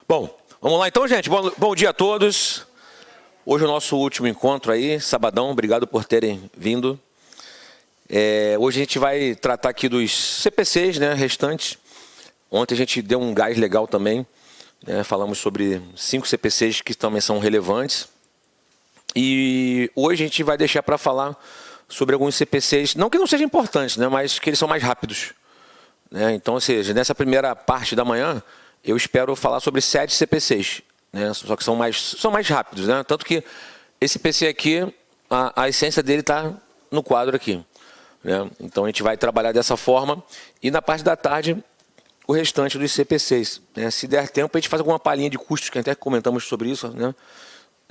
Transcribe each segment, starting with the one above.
Bom, vamos lá então, gente. Bom dia a todos. Hoje é o nosso último encontro aí, sabadão. Obrigado por terem vindo. Hoje a gente vai tratar aqui dos CPCs, né, restantes. Ontem a gente deu um gás legal também. Falamos sobre 5 CPCs que também são relevantes. E hoje a gente vai deixar para falar sobre alguns CPCs, não que não sejam importantes, né, mas que eles são mais rápidos. Então, ou seja, nessa primeira parte da manhã, eu espero falar sobre 7 CPCs, né? Só que são mais rápidos, né? Tanto que esse PC aqui, a essência dele está no quadro aqui, né? Então a gente vai trabalhar dessa forma e na parte da tarde o restante dos CPCs, né? Se der tempo a gente faz alguma palhinha de custos, que até comentamos sobre isso, né?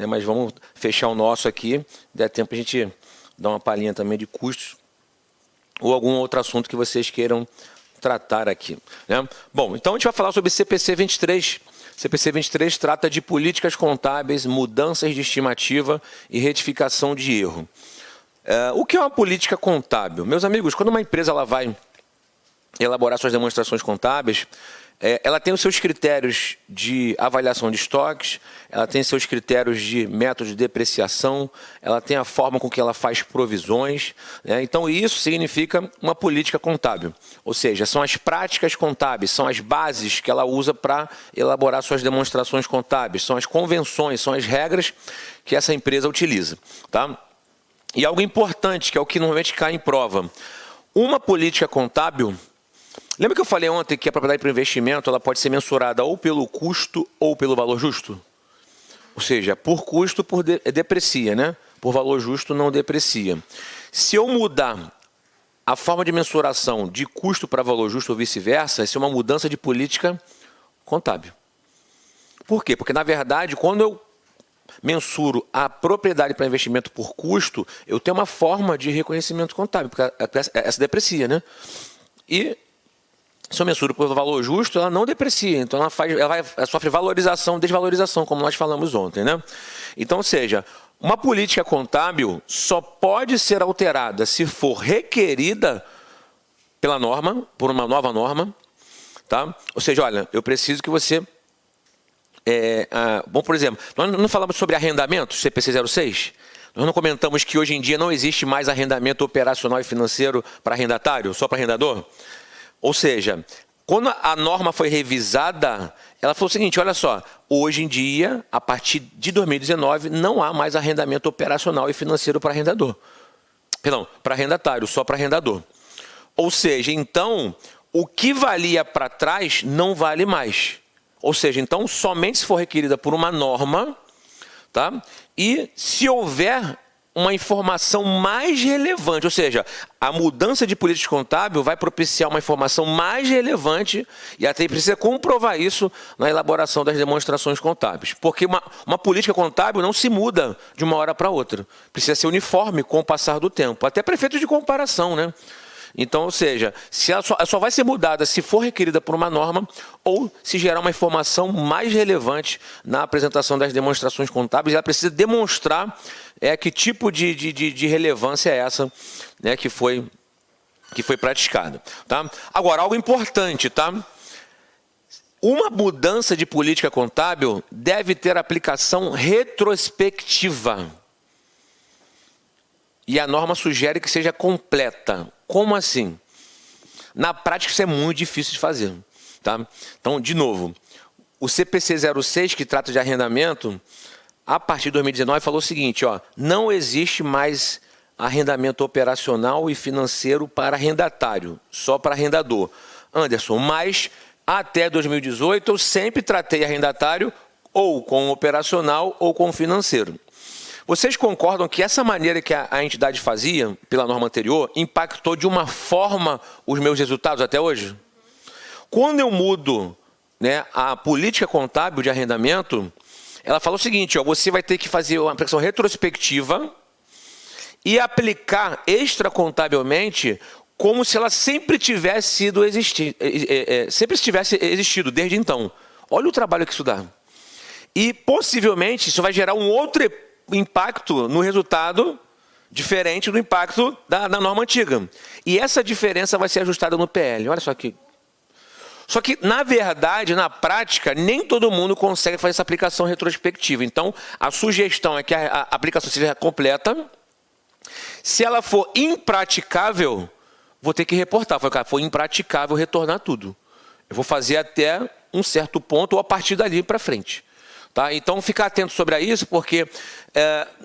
Mas vamos fechar o nosso aqui, der tempo a gente dá uma palhinha também de custos ou algum outro assunto que vocês queiram tratar aqui, né? Bom, então a gente vai falar sobre CPC 23. CPC 23 trata de políticas contábeis, mudanças de estimativa e retificação de erro. O que é uma política contábil? Meus amigos, quando uma empresa ela vai elaborar suas demonstrações contábeis, ela tem os seus critérios de avaliação de estoques, ela tem seus critérios de método de depreciação, ela tem a forma com que ela faz provisões, né? Então isso significa uma política contábil, ou seja, são as práticas contábeis, são as bases que ela usa para elaborar suas demonstrações contábeis, são as convenções, são as regras que essa empresa utiliza, tá? E algo importante, que é o que normalmente cai em prova, uma política contábil. Lembra que eu falei ontem que a propriedade para investimento ela pode ser mensurada ou pelo custo ou pelo valor justo? Ou seja, por custo deprecia, né? Por valor justo não deprecia. Se eu mudar a forma de mensuração de custo para valor justo ou vice-versa, isso é uma mudança de política contábil. Por quê? Porque, na verdade, quando eu mensuro a propriedade para investimento por custo, eu tenho uma forma de reconhecimento contábil, porque essa deprecia, né? E se eu mensuro por valor justo, ela não deprecia, então ela sofre valorização, desvalorização, como nós falamos ontem, né? Então, ou seja, uma política contábil só pode ser alterada se for requerida pela norma, por uma nova norma, tá? Ou seja, olha, eu preciso que você... bom, por exemplo, nós não falamos sobre arrendamento, CPC 06? Nós não comentamos que hoje em dia não existe mais arrendamento operacional e financeiro para arrendatário, só para arrendador? Ou seja, quando a norma foi revisada, ela falou o seguinte, olha só, hoje em dia, a partir de 2019, não há mais arrendamento operacional e financeiro para arrendador. Perdão, para arrendatário, só para arrendador. Ou seja, então, o que valia para trás não vale mais. Ou seja, então, somente se for requerida por uma norma, tá? E se houver uma informação mais relevante, ou seja, a mudança de política contábil vai propiciar uma informação mais relevante e até precisa comprovar isso na elaboração das demonstrações contábeis. Porque uma política contábil não se muda de uma hora para outra. Precisa ser uniforme com o passar do tempo. Até para efeito de comparação, né? Então, ou seja, se ela só vai ser mudada se for requerida por uma norma ou se gerar uma informação mais relevante na apresentação das demonstrações contábeis, ela precisa demonstrar que tipo de relevância é essa, né, que foi praticada. Tá? Agora, algo importante, tá? Uma mudança de política contábil deve ter aplicação retrospectiva. E a norma sugere que seja completa. Como assim? Na prática, isso é muito difícil de fazer. Tá? Então, de novo, o CPC 06, que trata de arrendamento, a partir de 2019, falou o seguinte, ó, não existe mais arrendamento operacional e financeiro para arrendatário, só para arrendador. Anderson, mas até 2018 eu sempre tratei arrendatário ou com operacional ou com financeiro. Vocês concordam que essa maneira que a entidade fazia, pela norma anterior, impactou de uma forma os meus resultados até hoje? Quando eu mudo, né, a política contábil de arrendamento, ela fala o seguinte, ó, você vai ter que fazer uma aplicação retrospectiva e aplicar extracontabilmente como se ela sempre tivesse existido desde então. Olha o trabalho que isso dá. E possivelmente isso vai gerar um outro impacto no resultado diferente do impacto da norma antiga. E essa diferença vai ser ajustada no PL. Olha só aqui. Só que, na verdade, na prática, nem todo mundo consegue fazer essa aplicação retrospectiva. Então, a sugestão é que a aplicação seja completa. Se ela for impraticável, vou ter que reportar. Foi impraticável retornar tudo. Eu vou fazer até um certo ponto ou a partir dali para frente. Tá? Então, ficar atento sobre isso, porque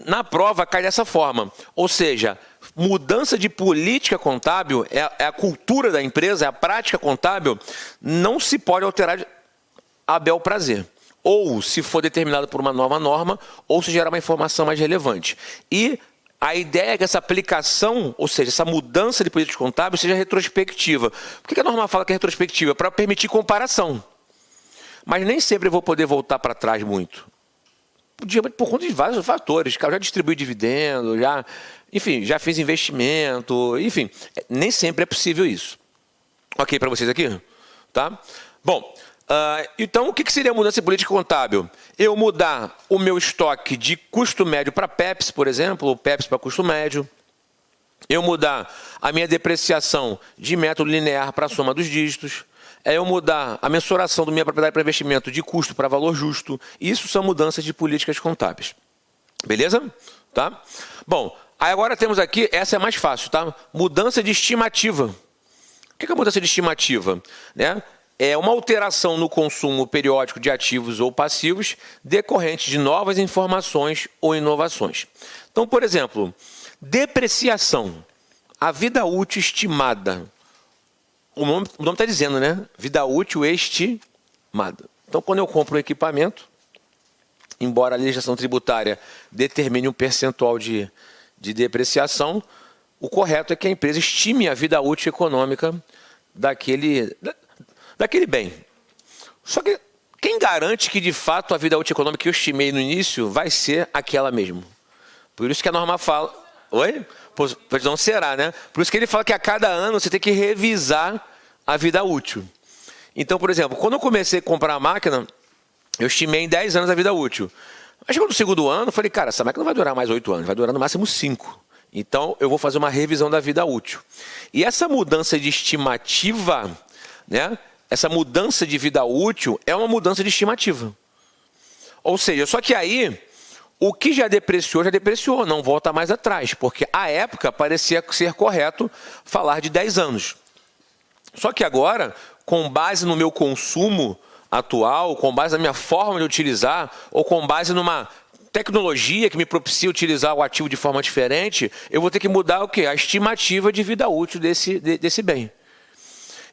na prova cai dessa forma. Ou seja, mudança de política contábil é a cultura da empresa, é a prática contábil, não se pode alterar a bel prazer. Ou se for determinado por uma nova norma, ou se gerar uma informação mais relevante. E a ideia é que essa aplicação, ou seja, essa mudança de política contábil seja retrospectiva. Por que a norma fala que é retrospectiva? Para permitir comparação. Mas nem sempre eu vou poder voltar para trás muito. Por conta de vários fatores. Eu já distribuí dividendo, já fiz investimento, enfim. Nem sempre é possível isso. Ok para vocês aqui? Tá? Bom, então o que seria a mudança de política contábil? Eu mudar o meu estoque de custo médio para PEPs, por exemplo, ou PEPs para custo médio. Eu mudar a minha depreciação de método linear para a soma dos dígitos. É eu mudar a mensuração da minha propriedade para investimento de custo para valor justo. Isso são mudanças de políticas contábeis. Beleza? Tá? Bom, aí agora temos aqui, essa é mais fácil, tá? Mudança de estimativa. O que é a mudança de estimativa? Né? É uma alteração no consumo periódico de ativos ou passivos decorrente de novas informações ou inovações. Então, por exemplo, depreciação. A vida útil estimada. O nome está dizendo, né? Vida útil estimada. Então, quando eu compro um equipamento, embora a legislação tributária determine um percentual de depreciação, o correto é que a empresa estime a vida útil econômica daquele bem. Só que quem garante que, de fato, a vida útil econômica que eu estimei no início vai ser aquela mesmo? Por isso que a norma fala... Oi? Pois não será, né? Por isso que ele fala que a cada ano você tem que revisar a vida útil. Então, por exemplo, quando eu comecei a comprar a máquina, eu estimei em 10 anos a vida útil. Mas chegou no segundo ano, eu falei, cara, essa máquina não vai durar mais 8 anos, vai durar no máximo 5. Então, eu vou fazer uma revisão da vida útil. E essa mudança de estimativa, né? Essa mudança de vida útil é uma mudança de estimativa. Ou seja, só que aí... O que já depreciou, não volta mais atrás, porque à época parecia ser correto falar de 10 anos. Só que agora, com base no meu consumo atual, com base na minha forma de utilizar, ou com base numa tecnologia que me propicia utilizar o ativo de forma diferente, eu vou ter que mudar o quê? A estimativa de vida útil desse bem.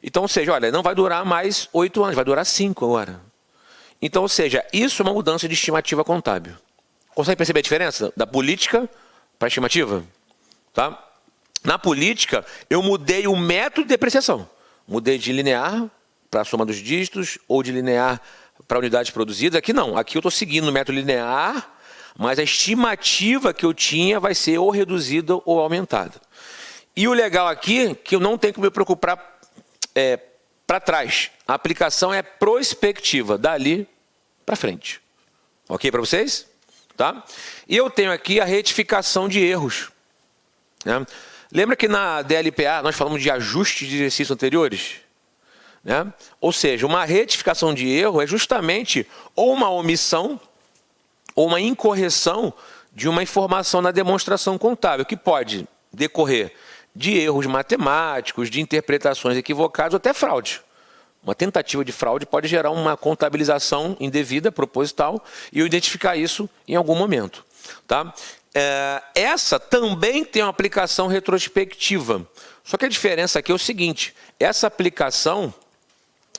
Então, ou seja, olha, não vai durar mais 8 anos, vai durar 5 agora. Então, ou seja, isso é uma mudança de estimativa contábil. Consegue perceber a diferença da política para a estimativa? Tá? Na política, eu mudei o método de depreciação. Mudei de linear para a soma dos dígitos ou de linear para unidades produzidas. Aqui não. Aqui eu estou seguindo o método linear, mas a estimativa que eu tinha vai ser ou reduzida ou aumentada. E o legal aqui é que eu não tenho que me preocupar para trás. A aplicação é prospectiva, dali para frente. Ok para vocês? Tá? E eu tenho aqui a retificação de erros. Né? Lembra que na DLPA nós falamos de ajuste de exercícios anteriores? Né? Ou seja, uma retificação de erro é justamente ou uma omissão ou uma incorreção de uma informação na demonstração contábil, que pode decorrer de erros matemáticos, de interpretações equivocadas ou até fraude. Uma tentativa de fraude pode gerar uma contabilização indevida, proposital, e eu identificar isso em algum momento. Tá? Essa também tem uma aplicação retrospectiva. Só que a diferença aqui é o seguinte, essa aplicação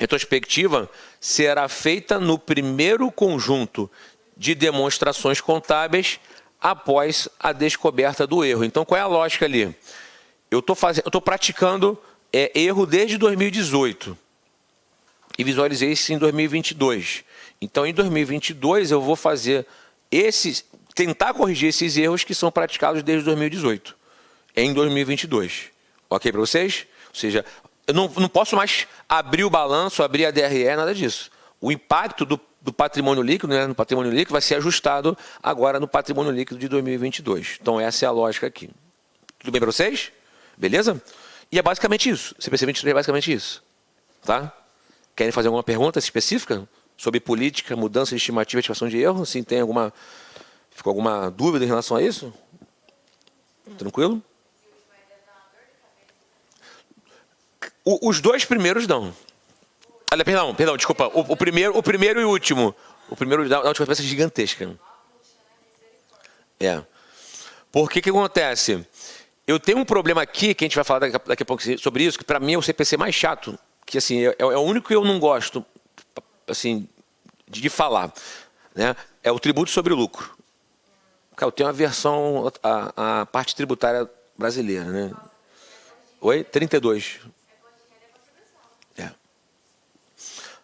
retrospectiva será feita no primeiro conjunto de demonstrações contábeis após a descoberta do erro. Então, qual é a lógica ali? Eu estou praticando erro desde 2018. E visualizei isso em 2022. Então, em 2022, eu vou fazer tentar corrigir esses erros que são praticados desde 2018, em 2022. Ok para vocês? Ou seja, eu não posso mais abrir o balanço, abrir a DRE, nada disso. O impacto do patrimônio líquido, né, no patrimônio líquido, vai ser ajustado agora no patrimônio líquido de 2022. Então, essa é a lógica aqui. Tudo bem para vocês? Beleza? E é basicamente isso. CPC 23 é basicamente isso. Tá? Querem fazer alguma pergunta específica sobre política, mudança de estimativa e estimação de erro? Sim, ficou alguma dúvida em relação a isso? Tranquilo? Os dois primeiros dão. Perdão, desculpa. O primeiro e o último. O primeiro dá uma diferença gigantesca. Porque que acontece? Eu tenho um problema aqui, que a gente vai falar daqui a pouco sobre isso, que para mim é o CPC mais chato, que assim, é o único que eu não gosto assim, de falar. Né? É o tributo sobre o lucro. Cara, eu tenho uma versão à parte tributária brasileira. Né? Oi? 32.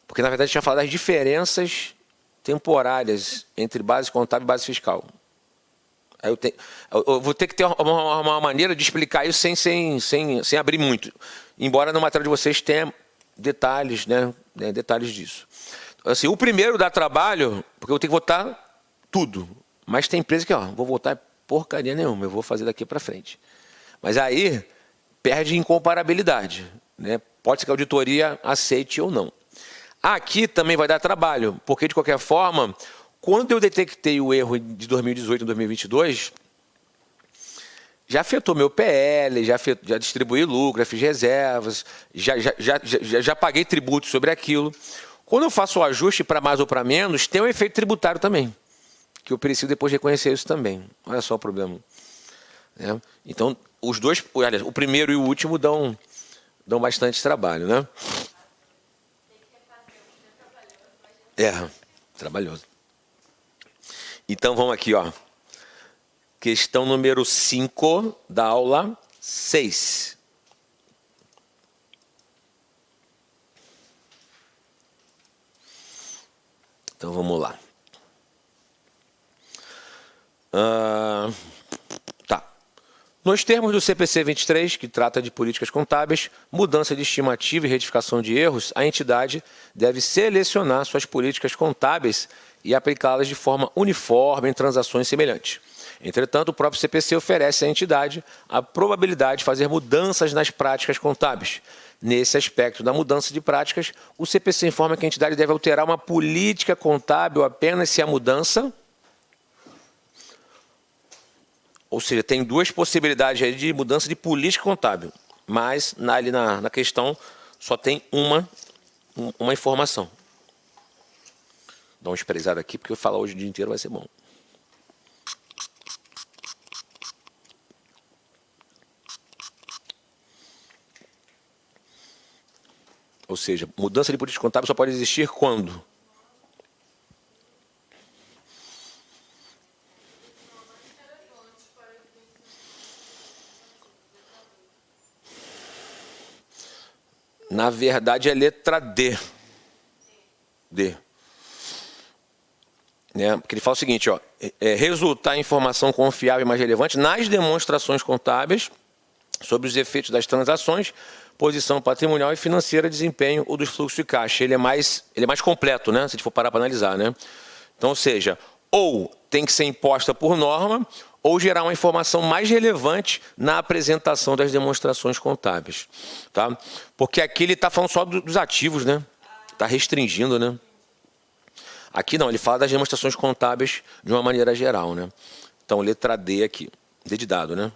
Porque, na verdade, a gente tinha falado das diferenças temporárias entre base contábil e base fiscal. Aí eu vou ter que ter uma maneira de explicar isso sem abrir muito. Embora no material de vocês tenha detalhes, né? Detalhes disso. Assim, o primeiro dá trabalho, porque eu tenho que votar tudo. Mas tem empresa que, vou votar porcaria nenhuma, eu vou fazer daqui para frente. Mas aí perde incomparabilidade. Né? Pode ser que a auditoria aceite ou não. Aqui também vai dar trabalho, porque, de qualquer forma, quando eu detectei o erro de 2018 e 2022, já afetou meu PL, já distribuí lucro, já fiz reservas, já paguei tributo sobre aquilo. Quando eu faço o ajuste para mais ou para menos, tem um efeito tributário também, que eu preciso depois reconhecer isso também. Olha só o problema. Né? Então, os dois, aliás, o primeiro e o último dão bastante trabalho, né? Trabalhoso. Então, vamos aqui, questão número 5 da aula 6. Então, vamos lá. Nos termos do CPC 23, que trata de políticas contábeis, mudança de estimativa e retificação de erros, a entidade deve selecionar suas políticas contábeis e aplicá-las de forma uniforme em transações semelhantes. Entretanto, o próprio CPC oferece à entidade a probabilidade de fazer mudanças nas práticas contábeis. Nesse aspecto da mudança de práticas, o CPC informa que a entidade deve alterar uma política contábil apenas se a mudança... Ou seja, tem duas possibilidades aí de mudança de política contábil, mas ali na questão só tem uma informação. Dá uma esperizada aqui, porque eu falar hoje o dia inteiro vai ser bom. Ou seja, mudança de política contábil só pode existir quando? Na verdade, é letra D. Né? Porque ele fala o seguinte, resultar em informação confiável e mais relevante nas demonstrações contábeis sobre os efeitos das transações, posição patrimonial e financeira, desempenho ou dos fluxos de caixa. Ele é mais completo, né? Se a gente for parar para analisar. Né? Então, ou seja, ou tem que ser imposta por norma, ou gerar uma informação mais relevante na apresentação das demonstrações contábeis. Tá? Porque aqui ele está falando só dos ativos, né? Está restringindo, né? Aqui não, ele fala das demonstrações contábeis de uma maneira geral, né? Então, letra D aqui, D de dado, né?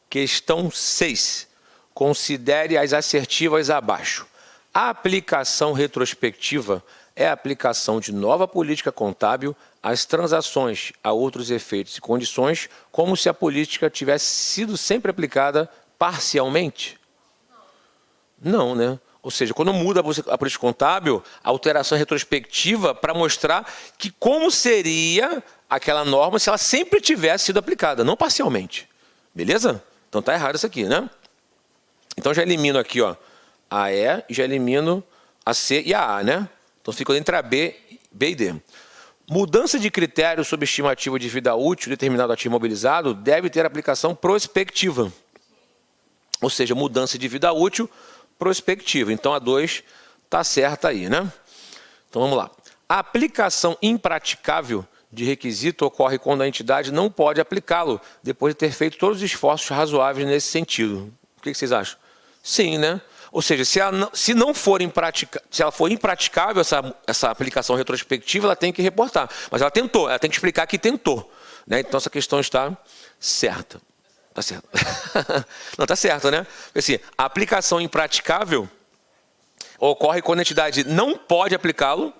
Questão 6. Considere as assertivas abaixo. A aplicação retrospectiva é a aplicação de nova política contábil às transações, a outros efeitos e condições, como se a política tivesse sido sempre aplicada parcialmente? Não, né? Ou seja, quando muda a política contábil, a alteração é retrospectiva para mostrar que como seria aquela norma se ela sempre tivesse sido aplicada, não parcialmente. Beleza? Então está errado isso aqui, né? Então já elimino aqui, a E e já elimino a C e a A, né? Então fica entre a B e D. Mudança de critério sobre estimativa de vida útil de determinado ativo imobilizado deve ter aplicação prospectiva. Ou seja, mudança de vida útil prospectiva. Então a 2 está certa aí, né? Então vamos lá. A aplicação impraticável de requisito ocorre quando a entidade não pode aplicá-lo depois de ter feito todos os esforços razoáveis nesse sentido. O que vocês acham? Sim, né? Ou seja, se não for se ela for impraticável essa aplicação retrospectiva, ela tem que reportar. Mas ela tentou, ela tem que explicar que tentou, né? Então essa questão está certa. Tá certo. Não, tá certo, né? Porque, assim, a aplicação impraticável ocorre quando a entidade não pode aplicá-lo,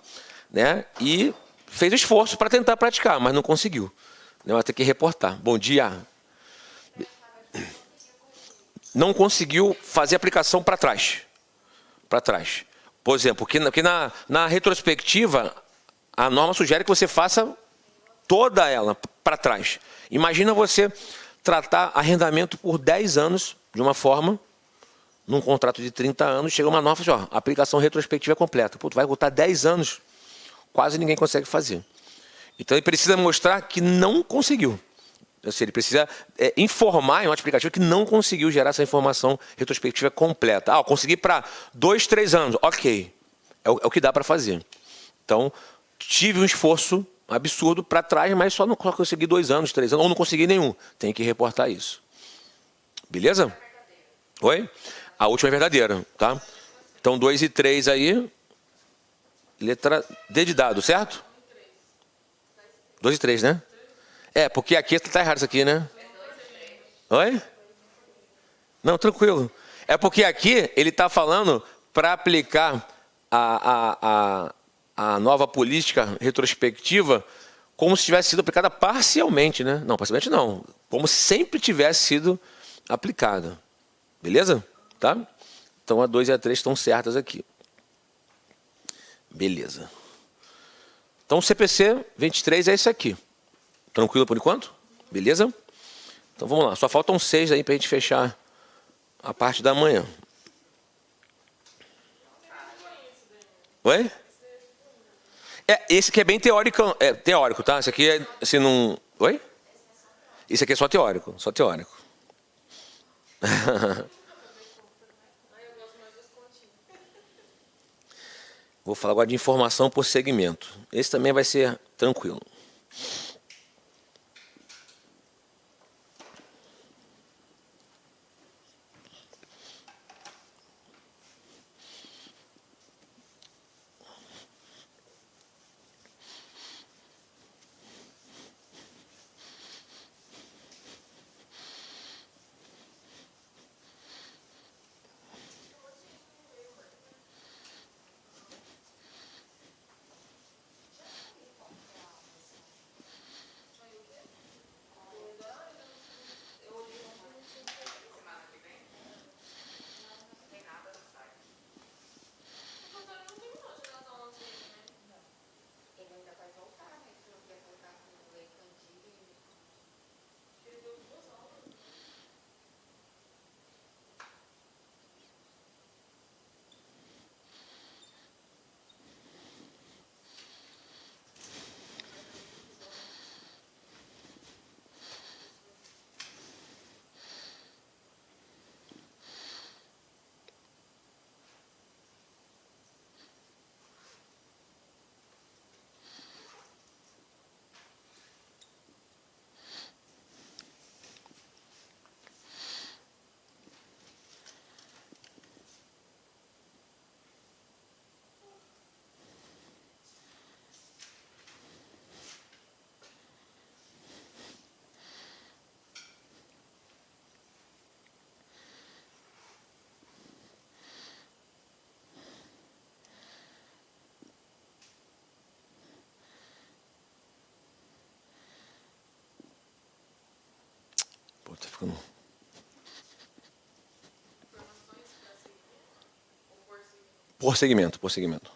né? E fez o esforço para tentar praticar, mas não conseguiu. Ela tem que reportar. Bom dia. Não conseguiu fazer a aplicação para trás. Para trás. Por exemplo, que na retrospectiva, a norma sugere que você faça toda ela para trás. Imagina você tratar arrendamento por 10 anos de uma forma, num contrato de 30 anos, chega uma norma e fala assim, ó, a aplicação retrospectiva é completa. Pô, tu vai botar 10 anos, quase ninguém consegue fazer. Então ele precisa mostrar que não conseguiu. Ou seja, ele precisa informar em um aplicativo que não conseguiu gerar essa informação retrospectiva completa. Ah, eu consegui para 2, 3 anos. Ok. É o que dá para fazer. Então, tive um esforço absurdo para trás, mas só não consegui 2 anos, 3 anos, ou não consegui nenhum. Tem que reportar isso. Beleza? Oi? A última é verdadeira, tá? Então, 2 e 3 aí. Letra D de dado, certo? 2 e 3, né? Porque aqui está errado isso aqui, né? Oi? Não, tranquilo. É porque aqui ele está falando para aplicar a nova política retrospectiva como se tivesse sido aplicada parcialmente, né? Não, parcialmente não. Como sempre tivesse sido aplicada. Beleza? Tá? Então a 2 e a 3 estão certas aqui. Beleza. Então o CPC 23 é esse aqui. Tranquilo por enquanto? Beleza? Então vamos lá. Só faltam 6 aí para a gente fechar a parte da manhã. Oi? Esse aqui é bem teórico, teórico, tá? Esse aqui é assim, não. Oi? Isso aqui é só teórico, só teórico. Vou falar agora de informação por segmento. Esse também vai ser tranquilo. Pô, tá ficando. Por segmento, por segmento.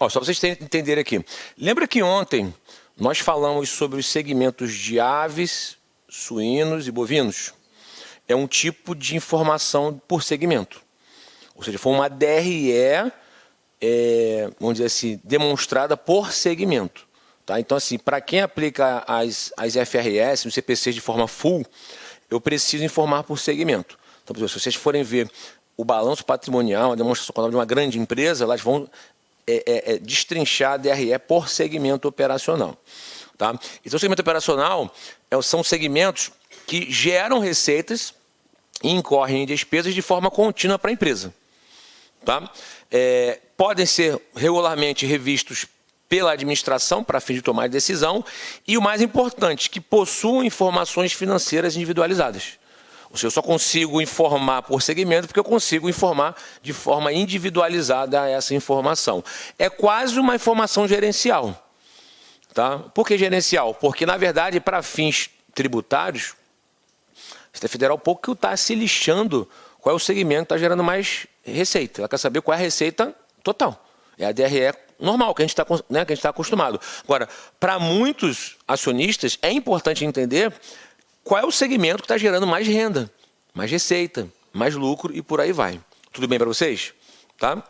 Ó, só para vocês entenderem aqui. Lembra que ontem nós falamos sobre os segmentos de aves, suínos e bovinos? É um tipo de informação por segmento. Ou seja, foi uma DRE, vamos dizer assim, demonstrada por segmento. Tá? Então, assim, para quem aplica as FRS, os CPCs de forma full, eu preciso informar por segmento. Então, por exemplo, se vocês forem ver o balanço patrimonial, a demonstração contábil de uma grande empresa, elas vão destrinchar a DRE por segmento operacional. Tá? Então, o segmento operacional são segmentos que geram receitas e incorrem em despesas de forma contínua para a empresa. Tá? Podem ser regularmente revistos pela administração para fim de tomar decisão e, o mais importante, que possuam informações financeiras individualizadas. Ou seja, eu só consigo informar por segmento porque eu consigo informar de forma individualizada essa informação. É quase uma informação gerencial. Tá? Por que gerencial? Porque, na verdade, para fins tributários, a Receita Federal pouco está se lixando qual é o segmento que está gerando mais receita. Ela quer saber qual é a receita total. É a DRE normal, que a gente está acostumado. Agora, para muitos acionistas, é importante entender qual é o segmento que está gerando mais renda, mais receita, mais lucro e por aí vai. Tudo bem para vocês? Tá?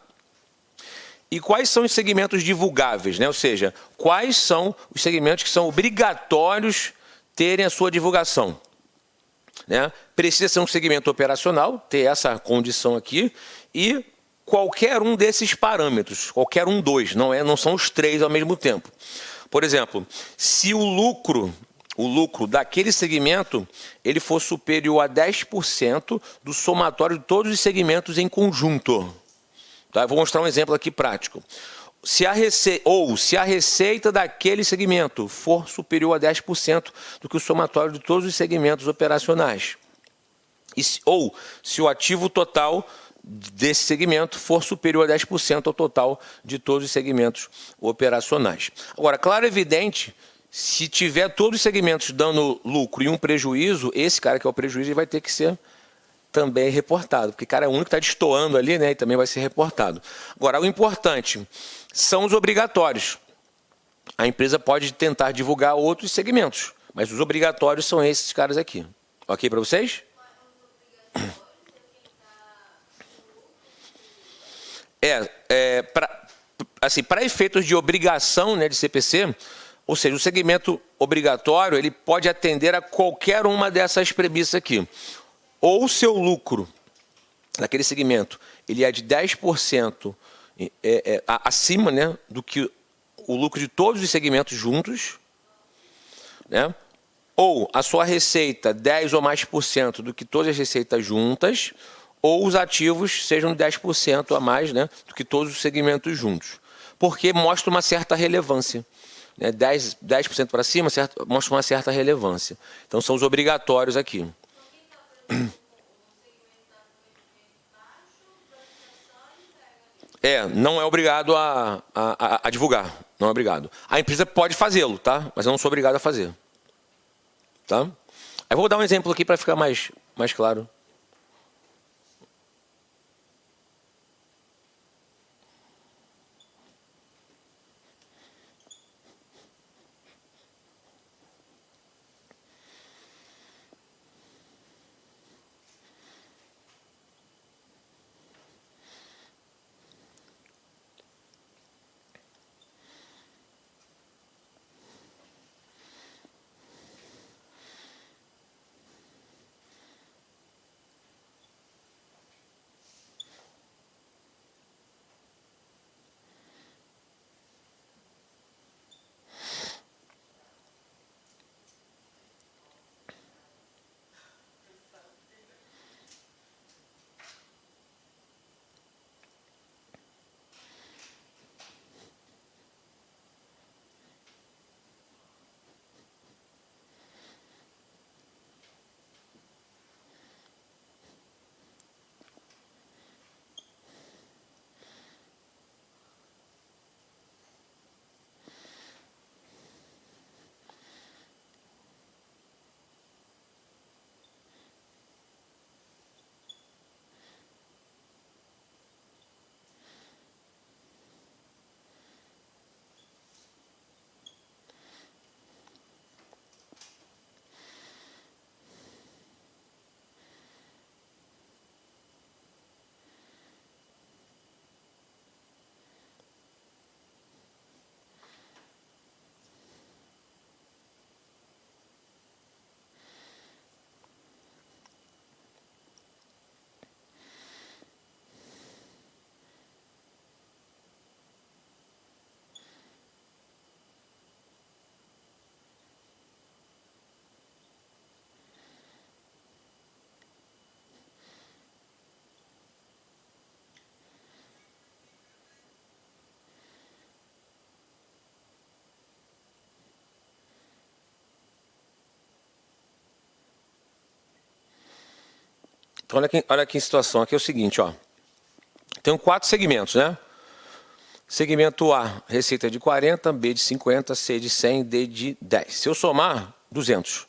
E quais são os segmentos divulgáveis? Né? Ou seja, quais são os segmentos que são obrigatórios terem a sua divulgação? Né? Precisa ser um segmento operacional, ter essa condição aqui, e qualquer um desses parâmetros, qualquer um dos, não são os três ao mesmo tempo. Por exemplo, se o lucro daquele segmento ele for superior a 10% do somatório de todos os segmentos em conjunto. Tá? Eu vou mostrar um exemplo aqui prático. Se a receita daquele segmento for superior a 10% do que o somatório de todos os segmentos operacionais. Ou se o ativo total desse segmento for superior a 10% ao total de todos os segmentos operacionais. Agora, claro e evidente, se tiver todos os segmentos dando lucro e um prejuízo, esse cara que é o prejuízo ele vai ter que ser também reportado, porque o cara é o único que está destoando ali, né, e também vai ser reportado. Agora, o importante são os obrigatórios. A empresa pode tentar divulgar outros segmentos, mas os obrigatórios são esses caras aqui. Ok para vocês? Para efeitos de obrigação, né, de CPC, ou seja, o segmento obrigatório ele pode atender a qualquer uma dessas premissas aqui. Ou o seu lucro daquele segmento ele é de 10% acima, né, do que o lucro de todos os segmentos juntos, né? Ou a sua receita 10 ou mais por cento do que todas as receitas juntas, ou os ativos sejam 10% a mais, né, do que todos os segmentos juntos. Porque mostra uma certa relevância. Né? 10% para cima mostra uma certa relevância. Então, são os obrigatórios aqui. Não é obrigado a divulgar. Não é obrigado. A empresa pode fazê-lo, tá? Mas eu não sou obrigado a fazer. Tá? Aí vou dar um exemplo aqui para ficar mais claro. Então, olha aqui a situação. Aqui é o seguinte, ó. Tem 4 segmentos, né? Segmento A, receita de 40, B de 50, C de 100, D de 10. Se eu somar, 200.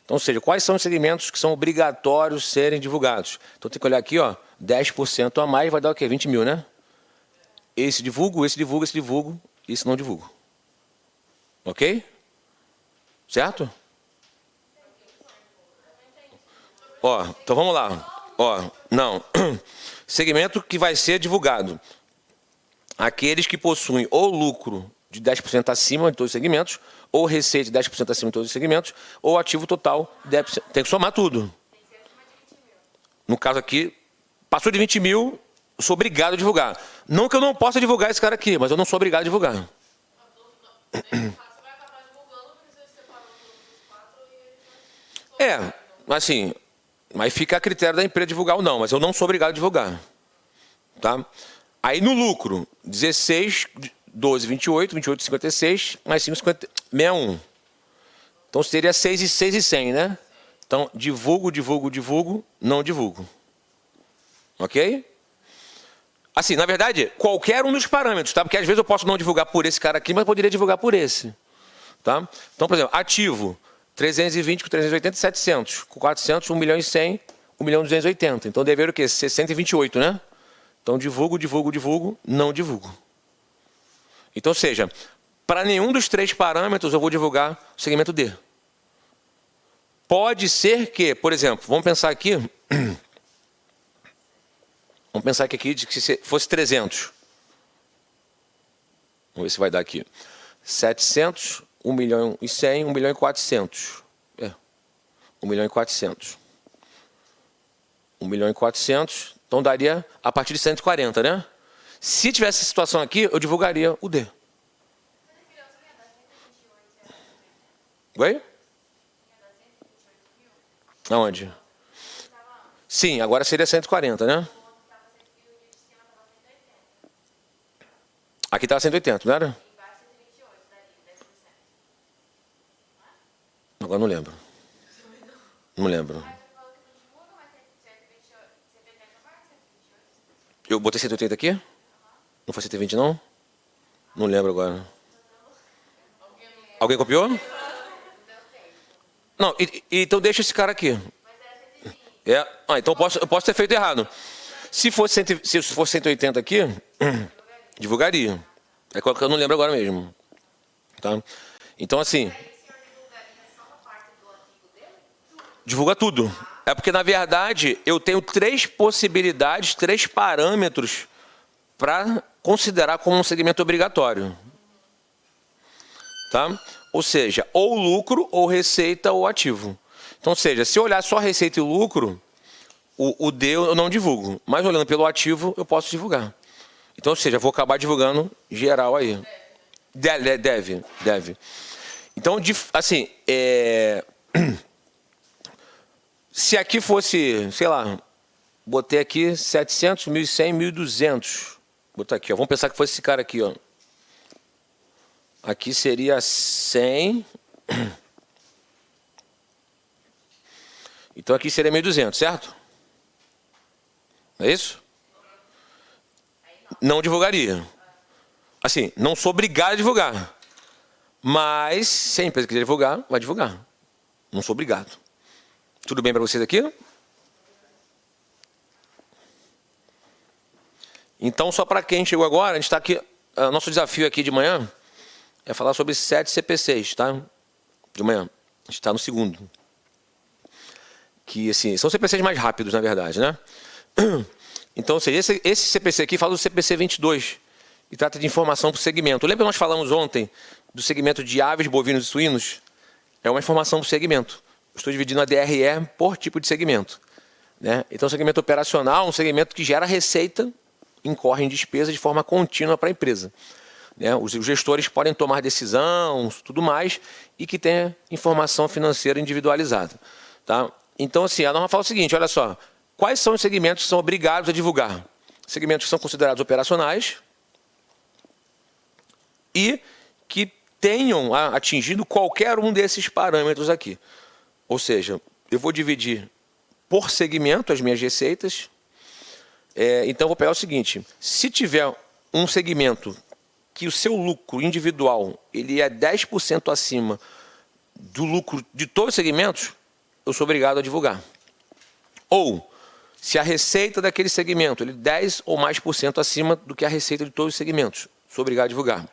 Então, ou seja, quais são os segmentos que são obrigatórios serem divulgados? Então, tem que olhar aqui, ó, 10% a mais vai dar o quê? 20 mil, né? Esse divulgo, esse divulgo, esse divulgo, esse não divulgo. Ok? Certo? Ó, então vamos lá. Ó, não. Segmento que vai ser divulgado. Aqueles que possuem ou lucro de 10% acima de todos os segmentos, ou receita de 10% acima de todos os segmentos, ou ativo total de 10%. Tem que somar tudo. No caso aqui, passou de 20 mil, eu sou obrigado a divulgar. Não que eu não possa divulgar esse cara aqui, mas eu não sou obrigado a divulgar. É, assim, mas fica a critério da empresa divulgar ou não, mas eu não sou obrigado a divulgar. Tá? Aí no lucro, 16, 12, 28, 28, 56, mais 5, 50, 61. Então seria 6 e 6 e 100, né? Então, divulgo, divulgo, divulgo, não divulgo. Ok? Assim, na verdade, qualquer um dos parâmetros, tá? Porque às vezes eu posso não divulgar por esse cara aqui, mas poderia divulgar por esse. Tá? Então, por exemplo, ativo, 320 com 380, 700. Com 400, 1 milhão e 100, 1 milhão e 280. Então, dever o quê? 628, né? Então, divulgo, divulgo, divulgo, não divulgo. Então, ou seja, para nenhum dos 3 parâmetros eu vou divulgar o segmento D. Pode ser que, por exemplo, vamos pensar aqui... Vamos pensar que aqui se fosse 300. Vamos ver se vai dar aqui. 700, 1 milhão e 100, 1 milhão e 400. 1 milhão e 400. 1 milhão e 400, então daria a partir de 140, né? Se tivesse essa situação aqui, eu divulgaria o D. Oi? Aonde? Sim, agora seria 140, né? Aqui estava 180, não era? Agora não lembro. Não lembro. Eu botei 180 aqui? Não foi 120, não? Não lembro agora. Alguém copiou? Não, então deixa esse cara aqui. Então eu posso ter feito errado. Se fosse 180 aqui, divulgaria. É que eu não lembro agora mesmo. Tá? Então, assim... Divulga tudo. É porque, na verdade, eu tenho 3 possibilidades, 3 parâmetros para considerar como um segmento obrigatório. Tá? Ou seja, ou lucro, ou receita, ou ativo. Então, ou seja, se eu olhar só receita e lucro, o D eu não divulgo. Mas olhando pelo ativo, eu posso divulgar. Então, ou seja, eu vou acabar divulgando geral aí. Deve. Então, assim, se aqui fosse, sei lá, botei aqui 700, 1.100, 1.200. Botar aqui, ó. Vamos pensar que fosse esse cara aqui, ó. Aqui seria 100. Então aqui seria 1.200, certo? Não é isso? Não divulgaria. Assim, não sou obrigado a divulgar. Mas, se a empresa quiser divulgar, vai divulgar. Não sou obrigado. Tudo bem para vocês aqui? Então, só para quem chegou agora, a gente está aqui. Nosso desafio aqui de manhã é falar sobre 7 CPCs, tá? De manhã. A gente está no segundo. Que, assim, são CPCs mais rápidos, na verdade, né? Então, ou seja, esse CPC aqui fala do CPC 22 e trata de informação para o segmento. Lembra que nós falamos ontem do segmento de aves, bovinos e suínos? É uma informação para o segmento. Eu estou dividindo a DRE por tipo de segmento. Né? Então, o segmento operacional é um segmento que gera receita, incorre em despesa de forma contínua para a empresa. Né? Os gestores podem tomar decisão, tudo mais, e que tenha informação financeira individualizada. Tá? Então, assim, a norma fala o seguinte, olha só, quais são os segmentos que são obrigados a divulgar? Segmentos que são considerados operacionais e que tenham atingido qualquer um desses parâmetros aqui. Ou seja, eu vou dividir por segmento as minhas receitas. Então, eu vou pegar o seguinte, se tiver um segmento que o seu lucro individual ele é 10% acima do lucro de todos os segmentos, eu sou obrigado a divulgar. Ou, se a receita daquele segmento ele 10 ou mais por cento acima do que a receita de todos os segmentos, sou obrigado a divulgar.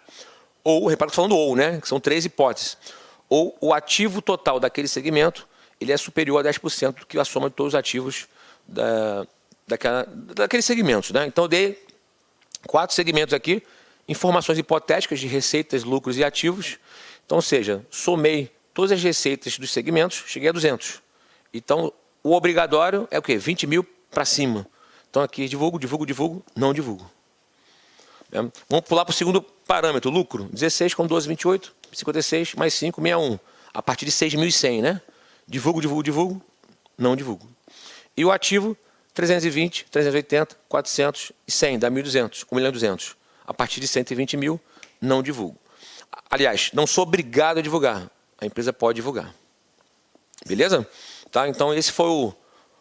Ou, repara que eu estou falando ou, né? Que são 3 hipóteses. Ou o ativo total daquele segmento ele é superior a 10% do que a soma de todos os ativos daqueles segmentos. Né? Então, eu dei 4 segmentos aqui, informações hipotéticas de receitas, lucros e ativos. Então, ou seja, somei todas as receitas dos segmentos, cheguei a 200. Então, o obrigatório é o quê? 20 mil para cima. Então, aqui, divulgo, não divulgo. Vamos pular para o segundo parâmetro, lucro. 16 com 12, 28, 56, mais 5, 61. A partir de 6.100, né? Divulgo, não divulgo. E o ativo, 320, 380, 400 e 100, dá 1.200, 1.200.000. A partir de 120 mil, não divulgo. Aliás, não sou obrigado a divulgar. A empresa pode divulgar. Beleza? Tá? Então, esse foi o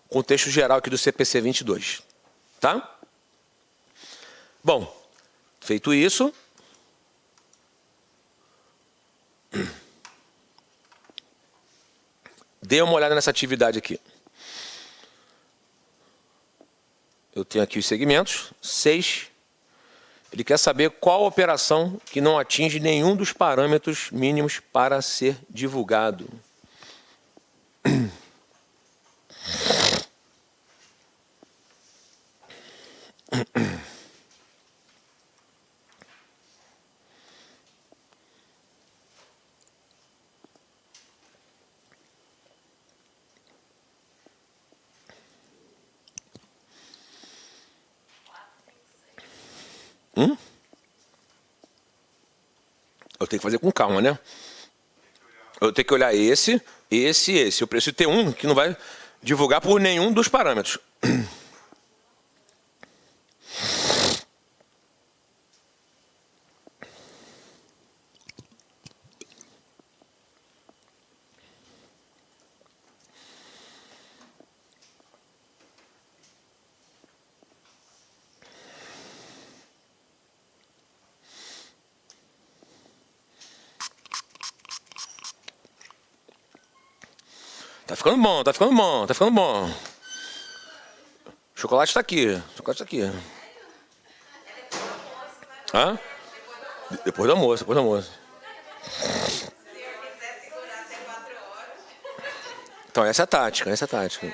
contexto geral aqui do CPC 22. Tá? Bom, feito isso, dê uma olhada nessa atividade aqui. Eu tenho aqui os segmentos, 6. Ele quer saber qual operação que não atinge nenhum dos parâmetros mínimos para ser divulgado. Eu tenho que fazer com calma, né? Eu tenho que olhar esse. Eu preciso ter um que não vai divulgar por nenhum dos parâmetros. Tá ficando bom, tá ficando bom, tá ficando bom. O chocolate está aqui, o chocolate está aqui. Hã? Depois do almoço, depois do almoço. Então, essa é a tática, essa é a tática.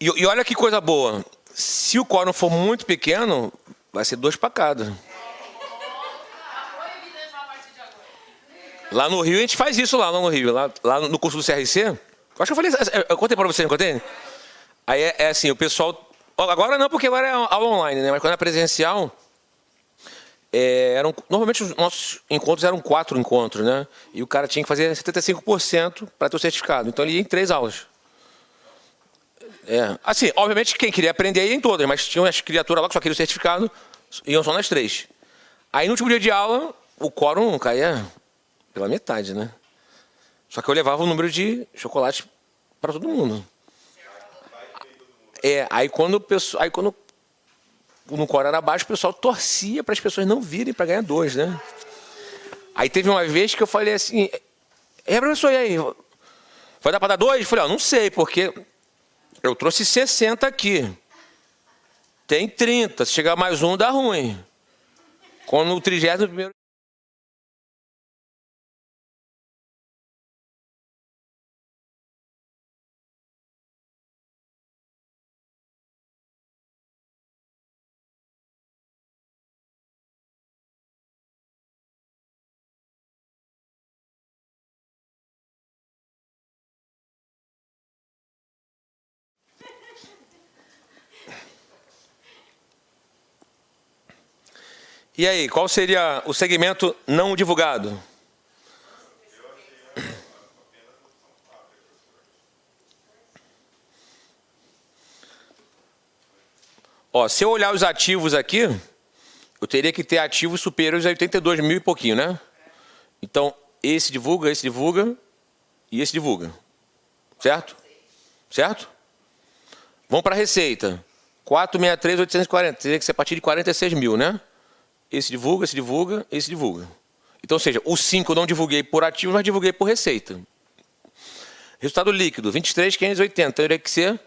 E olha que coisa boa. Se o quórum for muito pequeno, vai ser 2 para cada. Lá no Rio, a gente faz isso lá no Rio. Lá no curso do CRC. Eu acho que eu falei, eu contei para você, não contei? Aí é assim, o pessoal... Agora não, porque agora é aula online, né? Mas quando era presencial, normalmente os nossos encontros eram 4 encontros, né? E o cara tinha que fazer 75% para ter o certificado. Então, ele ia em 3 aulas. Assim, obviamente, quem queria aprender ia em todas, mas tinha umas criaturas lá que só queriam o certificado, iam só nas 3. Aí, no último dia de aula, o quórum caía pela metade, né? Só que eu levava o número de chocolate para todo mundo. Aí quando no quórum era baixo, o pessoal torcia para as pessoas não virem para ganhar 2, né? Aí teve uma vez que eu falei assim, professor, e aí? Vai dar para dar 2? Eu falei, não sei, porque eu trouxe 60 aqui. Tem 30, se chegar mais um, dá ruim. Quando no 31º... E aí, qual seria o segmento não divulgado? Se eu olhar os ativos aqui, eu teria que ter ativos superiores a 82 mil e pouquinho, né? Então, esse divulga e esse divulga. Certo? Certo? Vamos para a receita. 463.840. Teria que ser a partir de 46 mil, né? Esse divulga, esse divulga, esse divulga. Então, ou seja, o 5 eu não divulguei por ativo, mas divulguei por receita. Resultado líquido, 23.580. Então, teria que ser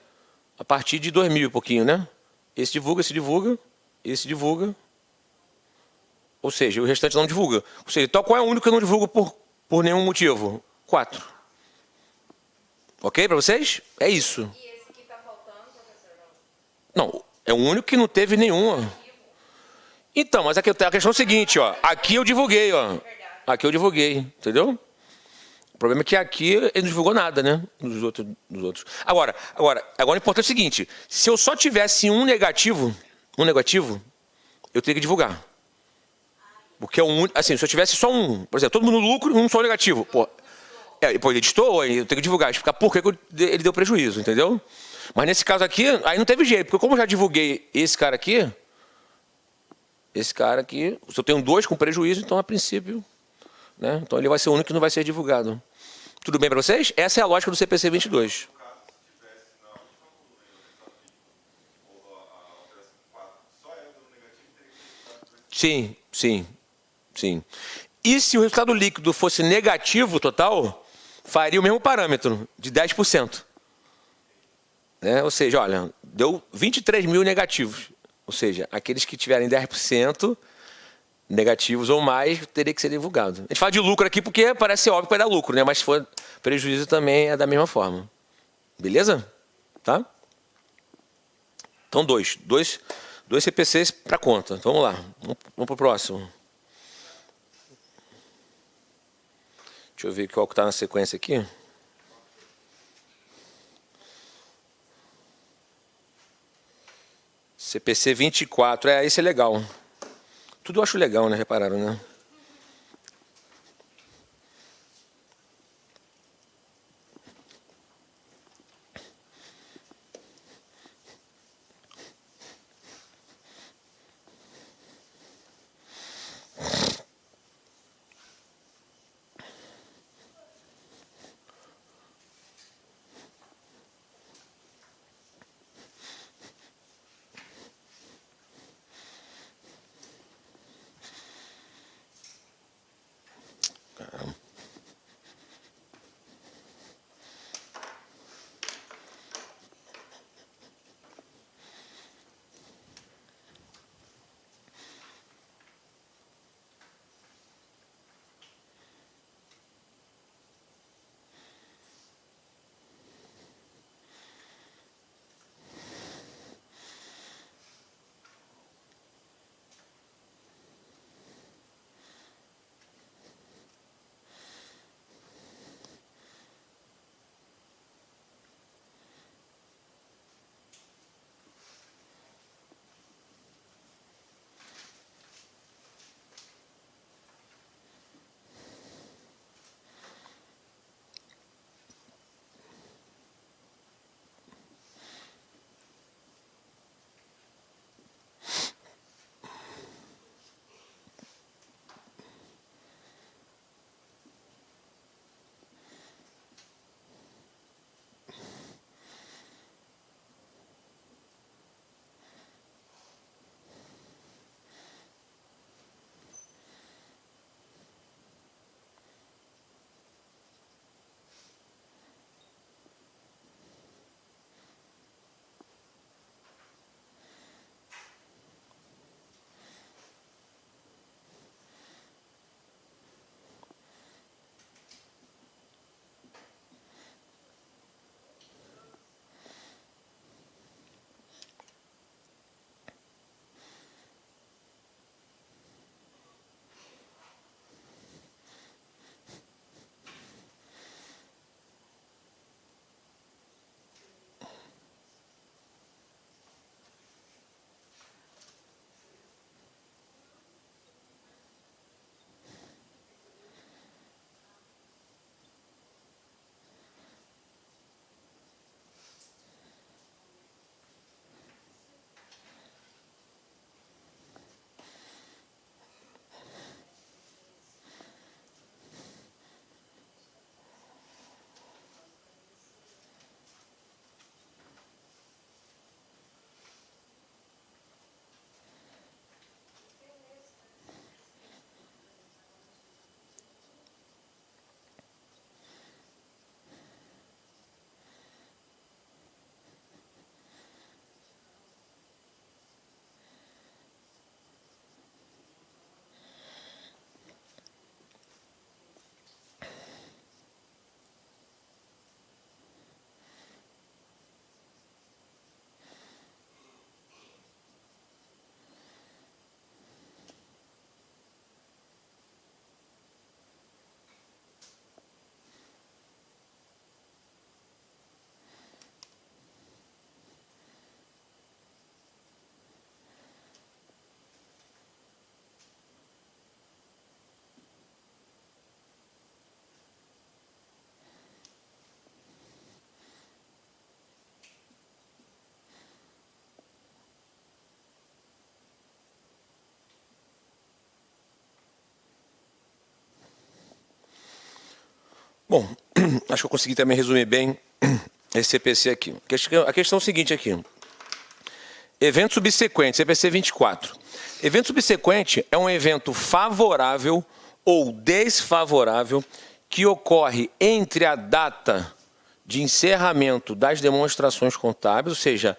a partir de 2 mil e pouquinho, né? Esse divulga, esse divulga, esse divulga. Ou seja, o restante não divulga. Ou seja, então qual é o único que eu não divulgo por nenhum motivo? 4. Ok para vocês? É isso. E esse que está faltando, professor? Não, é o único que não teve nenhuma. Então, mas aqui a questão é o seguinte, ó. Aqui eu divulguei, ó. Aqui eu divulguei, entendeu? O problema é que aqui ele não divulgou nada, né? Nos outros. Agora, o importante é o seguinte: se eu só tivesse um negativo, eu teria que divulgar. Porque é um, assim, se eu tivesse só um, por exemplo, todo mundo no lucro, um só negativo. Pô, depois ele editou, aí eu tenho que divulgar, explicar por que ele deu prejuízo, entendeu? Mas nesse caso aqui, aí não teve jeito, porque como eu já divulguei esse cara aqui, se eu tenho 2 com prejuízo, então a princípio, né? Então ele vai ser o único que não vai ser divulgado. Tudo bem para vocês? Essa é a lógica do CPC 22. Sim, sim, sim. E se o resultado líquido fosse negativo total, faria o mesmo parâmetro, de 10%. Né? Ou seja, olha, deu 23 mil negativos. Ou seja, aqueles que tiverem 10% negativos ou mais, teria que ser divulgado. A gente fala de lucro aqui porque parece óbvio que vai dar lucro, né? Mas se for prejuízo também é da mesma forma. Beleza? Tá? Então, dois CPCs para conta. Então, vamos lá. Vamos para o próximo. Deixa eu ver qual que está na sequência aqui. CPC 24. Esse é legal. Tudo eu acho legal, né? Repararam, né? Bom, acho que eu consegui também resumir bem esse CPC aqui. A questão é o seguinte aqui. Evento subsequente, CPC 24. Evento subsequente é um evento favorável ou desfavorável que ocorre entre a data de encerramento das demonstrações contábeis, ou seja,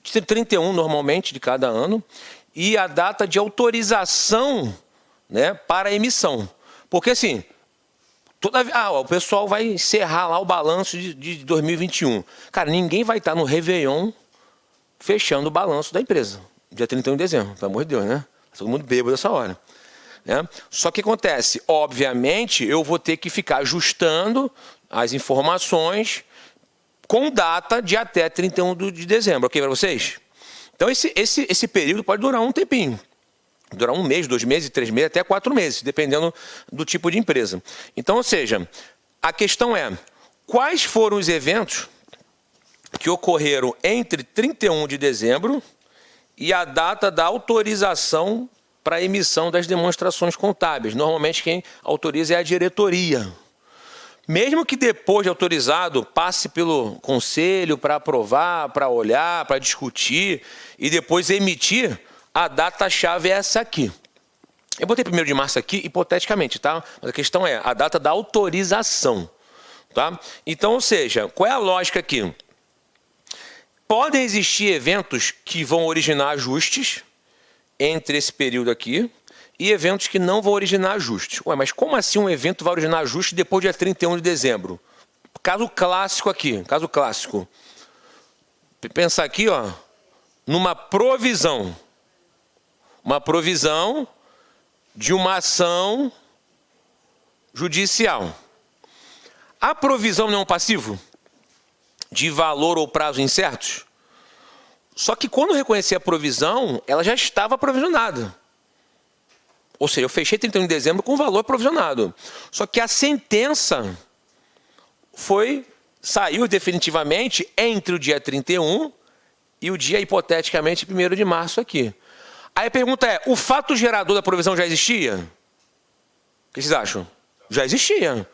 31 normalmente de cada ano, e a data de autorização, né, para emissão. Porque assim, o pessoal vai encerrar lá o balanço de 2021. Cara, ninguém vai estar no Réveillon fechando o balanço da empresa, dia 31 de dezembro, pelo amor de Deus, né? Todo mundo bêbado nessa hora. Né? Só que acontece, obviamente, eu vou ter que ficar ajustando as informações com data de até 31 de dezembro, ok para vocês? Então, esse período pode durar um tempinho. Durar 1 mês, 2 meses, 3 meses, até 4 meses, dependendo do tipo de empresa. Então, ou seja, a questão é, quais foram os eventos que ocorreram entre 31 de dezembro e a data da autorização para a emissão das demonstrações contábeis. Normalmente quem autoriza é a diretoria. Mesmo que depois de autorizado passe pelo conselho para aprovar, para olhar, para discutir e depois emitir, a data-chave é essa aqui. Eu botei 1º de março aqui, hipoteticamente, tá? Mas a questão é a data da autorização. Tá? Então, ou seja, qual é a lógica aqui? Podem existir eventos que vão originar ajustes entre esse período aqui e eventos que não vão originar ajustes. Ué, mas como assim um evento vai originar ajuste depois do dia 31 de dezembro? Caso clássico aqui, caso clássico. Pensar aqui, ó, numa provisão. Uma provisão de uma ação judicial. A provisão não é um passivo de valor ou prazo incertos? Só que quando eu reconheci a provisão, ela já estava provisionada. Ou seja, eu fechei 31 de dezembro com valor provisionado. Só que a sentença saiu definitivamente entre o dia 31 e o dia, hipoteticamente, 1º de março aqui. Aí a pergunta é, o fato gerador da provisão já existia? O que vocês acham? Já existia.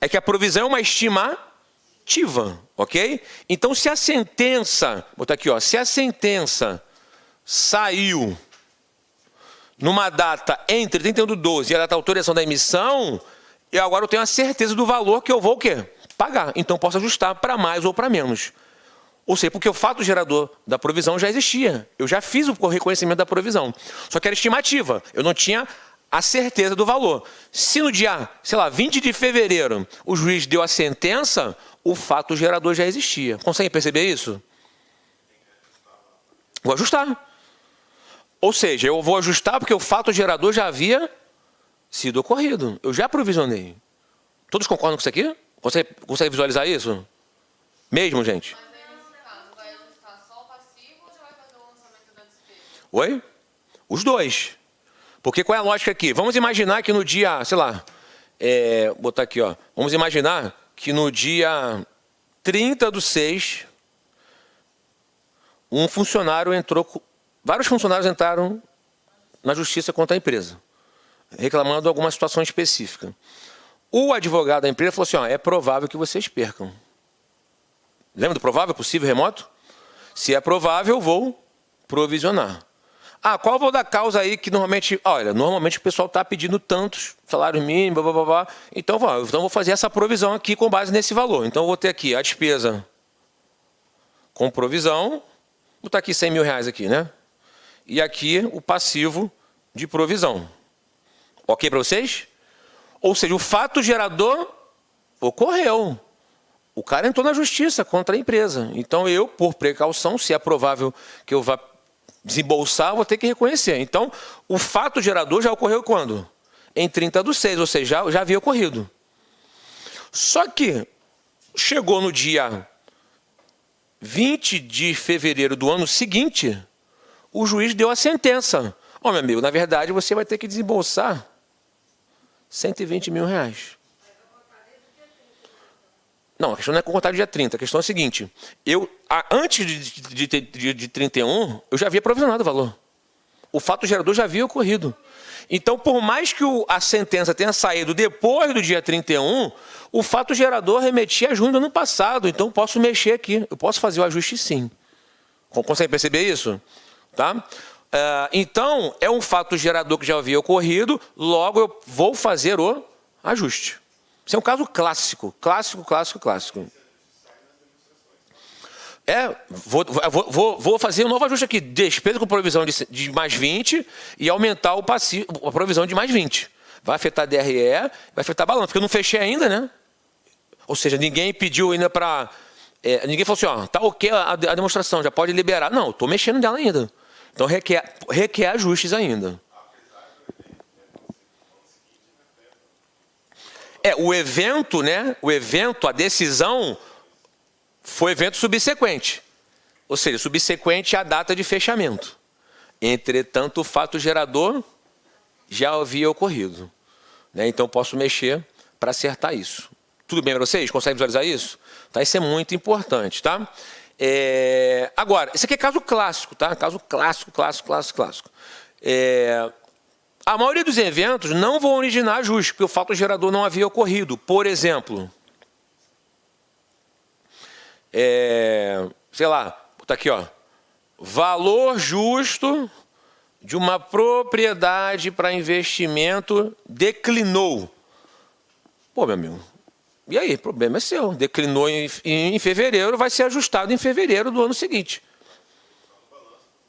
É que a provisão é uma estimativa, ok? Então, se a sentença, vou botar aqui, ó, se a sentença saiu numa data entre 31 de 12 e a data da autorização da emissão, agora eu tenho a certeza do valor que eu vou o quê? Pagar. Então, posso ajustar para mais ou para menos. Ou seja, porque o fato gerador da provisão já existia. Eu já fiz o reconhecimento da provisão. Só que era estimativa. Eu não tinha a certeza do valor. Se no dia, sei lá, 20 de fevereiro, o juiz deu a sentença, o fato gerador já existia. Consegue perceber isso? Vou ajustar. Ou seja, eu vou ajustar porque o fato gerador já havia sido ocorrido. Eu já provisionei. Todos concordam com isso aqui? Consegue visualizar isso? Mesmo, gente? Vai ajustar só o passivo ou já vai fazer o lançamento da despesa? Oi? Os dois. Porque qual é a lógica aqui? Vamos imaginar que no dia, sei lá, vou botar aqui, ó. Vamos imaginar que no dia 30/6, um funcionário entrou, vários funcionários entraram na justiça contra a empresa, reclamando alguma situação específica. O advogado da empresa falou assim, ó, é provável que vocês percam. Lembra do provável, possível, remoto? Se é provável, eu vou provisionar. Ah, qual vou dar causa aí que normalmente... Olha, normalmente o pessoal está pedindo tantos salários mínimos, blá, blá, blá, blá. Então vou fazer essa provisão aqui com base nesse valor. Então eu vou ter aqui a despesa com provisão, vou botar aqui 100 mil reais aqui, né? E aqui o passivo de provisão. Ok para vocês? Ou seja, o fato gerador ocorreu. O cara entrou na justiça contra a empresa. Então eu, por precaução, se é provável que eu vá desembolsar, vou ter que reconhecer. Então, o fato gerador já ocorreu quando? Em 30/6, ou seja, já havia ocorrido. Só que chegou no dia 20 de fevereiro do ano seguinte, o juiz deu a sentença. Ó, meu amigo, na verdade, você vai ter que desembolsar 120 mil reais. Não, a questão não é contar dia 30, a questão é a seguinte, antes de 31, eu já havia provisionado o valor. O fato gerador já havia ocorrido. Então, por mais que a sentença tenha saído depois do dia 31, o fato gerador remetia a junho do ano passado. Então, eu posso mexer aqui, eu posso fazer o ajuste sim. Consegue perceber isso? Tá? Então, é um fato gerador que já havia ocorrido, logo eu vou fazer o ajuste. Isso é um caso clássico, clássico. Vou fazer um novo ajuste aqui, despesa com provisão de mais 20 e aumentar o passivo, a provisão de mais 20. Vai afetar DRE, vai afetar balanço, porque eu não fechei ainda, né? Ou seja, ninguém pediu ainda para... ninguém falou assim, ó, tá ok a demonstração, já pode liberar. Não, estou mexendo nela ainda. Então requer ajustes ainda. O evento, né? O evento, a decisão, foi evento subsequente. Ou seja, subsequente à data de fechamento. Entretanto, o fato gerador já havia ocorrido. Né? Então, posso mexer para acertar isso. Tudo bem para vocês? Conseguem visualizar isso? Tá? Isso é muito importante, tá? Agora, esse aqui é caso clássico, tá? Caso clássico. A maioria dos eventos não vão originar ajuste, porque o fato gerador não havia ocorrido. Por exemplo, sei lá, tá aqui, ó, valor justo de uma propriedade para investimento declinou. Pô, meu amigo, e aí? O problema é seu. Declinou em fevereiro, vai ser ajustado em fevereiro do ano seguinte.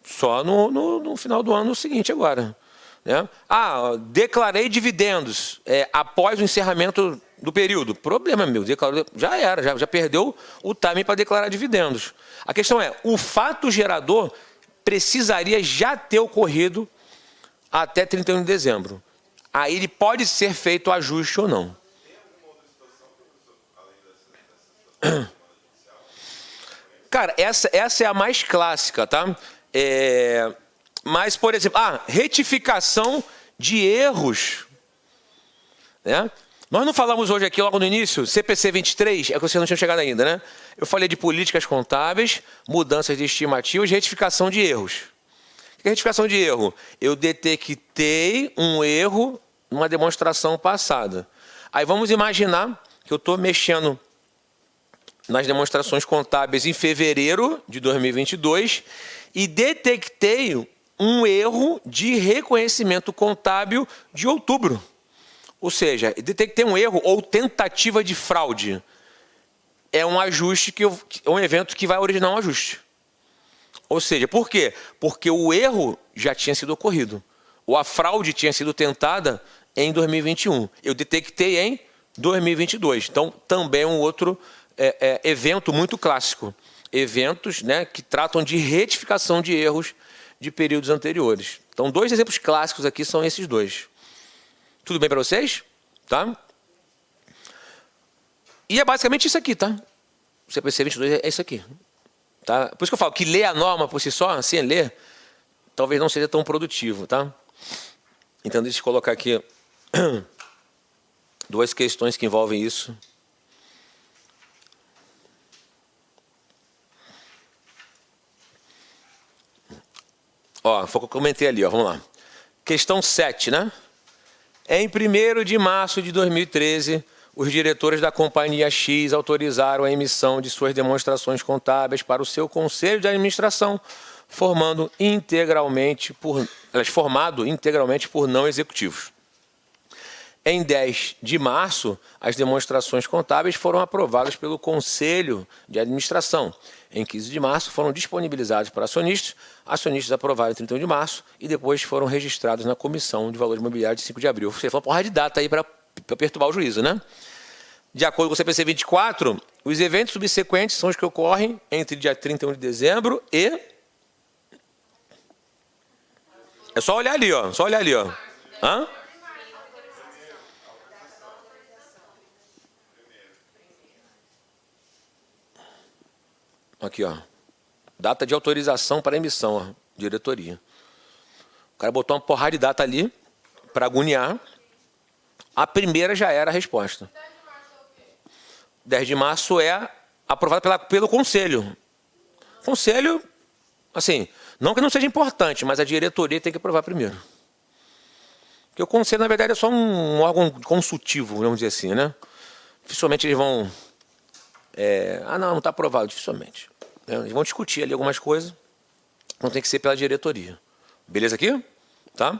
Só no final do ano seguinte agora. Né? Declarei dividendos após o encerramento do período. Problema, meu. Declarou, já era, já perdeu o timing para declarar dividendos. A questão é, o fato gerador precisaria já ter ocorrido até 31 de dezembro. Aí ele pode ser feito ajuste ou não. Cara, essa é a mais clássica, tá? Mas, por exemplo, retificação de erros. Né? Nós não falamos hoje aqui, logo no início, CPC 23, é que vocês não tinham chegado ainda, né? Eu falei de políticas contábeis, mudanças de estimativas, retificação de erros. O que é retificação de erro? Eu detectei um erro numa demonstração passada. Aí vamos imaginar que eu estou mexendo nas demonstrações contábeis em fevereiro de 2022 e detectei um erro de reconhecimento contábil de outubro. Ou seja, detectei um erro ou tentativa de fraude. É um ajuste, é um evento que vai originar um ajuste. Ou seja, por quê? Porque o erro já tinha sido ocorrido. Ou a fraude tinha sido tentada em 2021. Eu detectei em 2022. Então, também é um outro evento muito clássico. Eventos, né, que tratam de retificação de erros de períodos anteriores. Então, 2 exemplos clássicos aqui são esses 2. Tudo bem para vocês? Tá? E é basicamente isso aqui, tá? O CPC 22 é isso aqui. Tá? Por isso que eu falo que ler a norma por si só, sem ler, talvez não seja tão produtivo, tá? Então, deixa eu colocar aqui 2 questões que envolvem isso. Foi o que eu comentei ali, vamos lá. Questão 7, né? Em 1º de março de 2013, os diretores da Companhia X autorizaram a emissão de suas demonstrações contábeis para o seu Conselho de Administração, formado integralmente por não executivos. Em 10 de março, as demonstrações contábeis foram aprovadas pelo Conselho de Administração. Em 15 de março, foram disponibilizados para acionistas. Acionistas aprovaram em 31 de março e depois foram registrados na Comissão de Valores Imobiliários de 5 de abril. Você falou uma porra de data aí para perturbar o juízo, né? De acordo com o CPC 24, os eventos subsequentes são os que ocorrem entre dia 31 de dezembro e... É só olhar ali, ó. Hã? Aqui, ó. Data de autorização para emissão, ó. Diretoria. O cara botou uma porrada de data ali para agoniar. A primeira já era a resposta. 10 de março é aprovada pelo Conselho. Conselho, assim, não que não seja importante, mas a diretoria tem que aprovar primeiro. Porque o conselho, na verdade, é só um órgão consultivo, vamos dizer assim, né? Dificilmente eles vão... não está aprovado, dificilmente. Eles vão discutir ali algumas coisas, não tem que ser pela diretoria. Beleza aqui? Tá?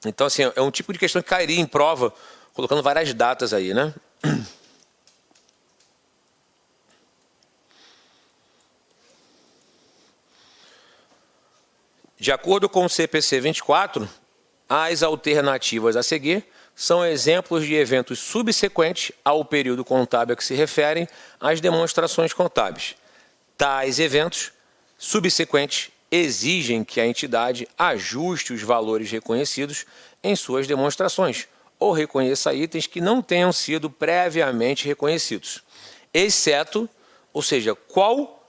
Então, assim, é um tipo de questão que cairia em prova, colocando várias datas aí, né? De acordo com o CPC 24, as alternativas a seguir são exemplos de eventos subsequentes ao período contábil a que se referem as demonstrações contábeis. Tais eventos subsequentes exigem que a entidade ajuste os valores reconhecidos em suas demonstrações ou reconheça itens que não tenham sido previamente reconhecidos, exceto, ou seja, qual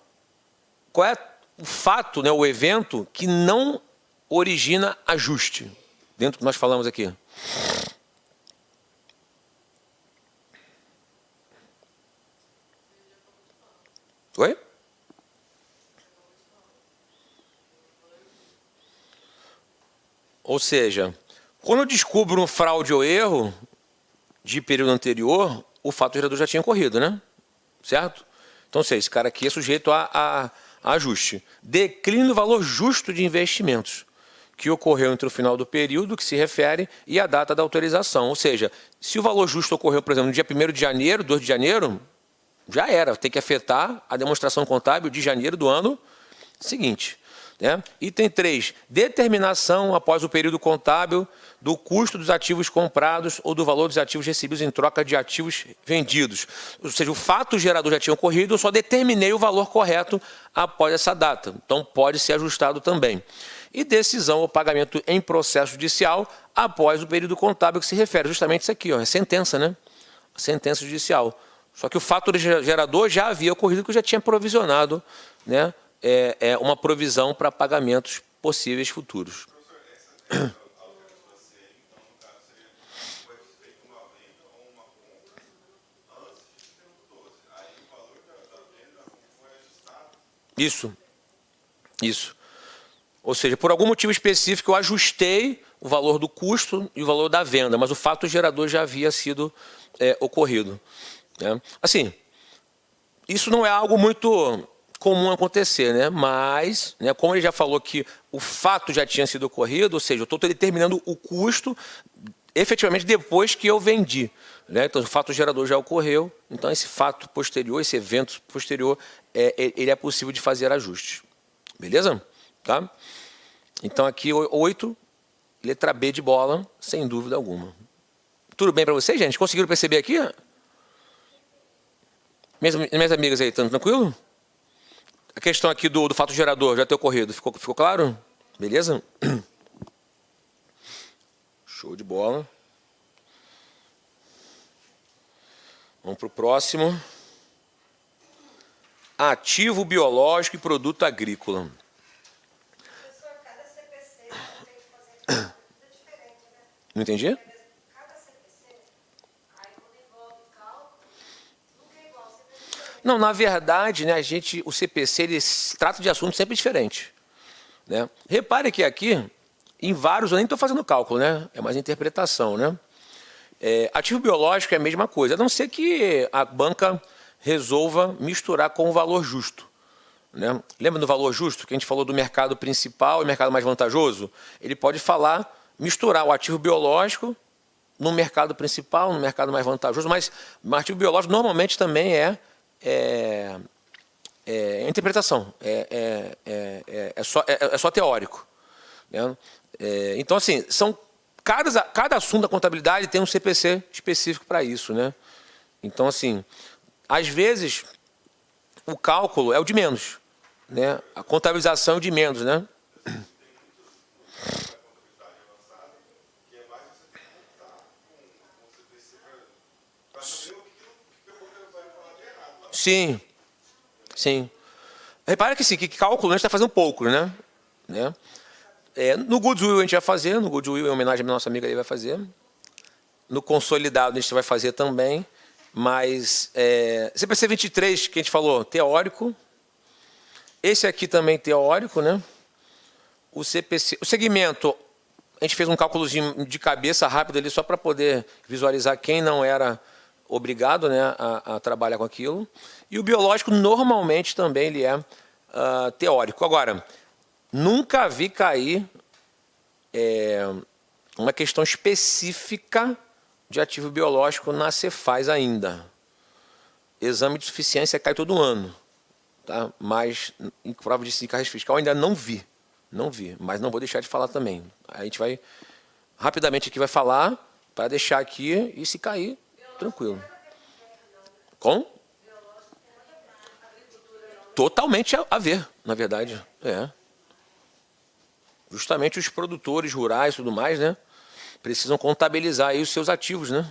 é o fato, né, o evento que não origina ajuste, dentro do que nós falamos aqui. Oi? Ou seja, quando eu descubro um fraude ou erro de período anterior, o fato gerador já tinha ocorrido, né? Certo? Então, ou seja, esse cara aqui é sujeito a ajuste. Declínio do valor justo de investimentos que ocorreu entre o final do período que se refere e a data da autorização. Ou seja, se o valor justo ocorreu, por exemplo, no dia 1º de janeiro, 2 de janeiro, já era. Tem que afetar a demonstração contábil de janeiro do ano seguinte. Né? Item 3, determinação após o período contábil do custo dos ativos comprados ou do valor dos ativos recebidos em troca de ativos vendidos. Ou seja, o fato gerador já tinha ocorrido, eu só determinei o valor correto após essa data. Então, pode ser ajustado também. E decisão ou pagamento em processo judicial após o período contábil que se refere. Justamente isso aqui, ó, é sentença, né? Sentença judicial. Só que o fato gerador já havia ocorrido, que eu já tinha provisionado, né? Uma provisão para pagamentos possíveis futuros. Isso. Ou seja, por algum motivo específico, eu ajustei o valor do custo e o valor da venda, mas o fato gerador já havia sido ocorrido. Né? Assim, isso não é algo muito comum acontecer, né? Mas, né, como ele já falou que o fato já tinha sido ocorrido, ou seja, eu estou determinando o custo efetivamente depois que eu vendi. Né? Então, o fato gerador já ocorreu, então esse fato posterior, esse evento posterior, ele é possível de fazer ajustes. Beleza? Tá? Então, aqui, 8, letra B de bola, sem dúvida alguma. Tudo bem para vocês, gente? Conseguiram perceber aqui? Minhas amigas aí, estão tranquilo? A questão aqui do fato gerador já ter ocorrido, ficou claro? Beleza? Show de bola. Vamos para o próximo. Ativo biológico e produto agrícola. Professor, cada CPC tem que fazer uma coisa diferente, né? Não entendi? Cada CPC, aí quando envolve cálculo, nunca é igual. Não, na verdade, né, o CPC ele trata de assuntos sempre diferentes. Né? Repare que aqui, em vários, eu nem estou fazendo cálculo, né? É mais interpretação. Né? Ativo biológico é a mesma coisa, a não ser que a banca resolva misturar com o valor justo. Né? Lembra do valor justo, que a gente falou do mercado principal e mercado mais vantajoso? Ele pode misturar o ativo biológico no mercado principal, no mercado mais vantajoso, mas o ativo biológico normalmente também é interpretação, é só teórico. Né? Então, assim, cada assunto da contabilidade tem um CPC específico para isso. Né? Então, assim, às vezes, o cálculo é o de menos. Né? A contabilização é o de menos. Né? Sim. Repara que sim, que cálculo a gente está fazendo pouco, né? No Goodwill a gente vai fazer, no Goodwill em homenagem à nossa amiga aí vai fazer. No consolidado a gente vai fazer também, mas CPC 23 que a gente falou, teórico. Esse aqui também teórico, né? O segmento a gente fez um cálculozinho de cabeça rápido ali só para poder visualizar quem não era obrigado, né, a trabalhar com aquilo. E o biológico, normalmente, também ele é teórico. Agora, nunca vi cair uma questão específica de ativo biológico na Cefaz ainda. Exame de suficiência cai todo ano, tá? Mas em prova de encaixe fiscal ainda não vi. Não vi, mas não vou deixar de falar também. A gente vai, rapidamente aqui vai falar, para deixar aqui e se cair, tranquilo. Com? Totalmente a ver, na verdade. É. Justamente os produtores rurais e tudo mais, né? Precisam contabilizar aí os seus ativos, né?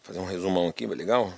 Fazer um resumão aqui, vai legal?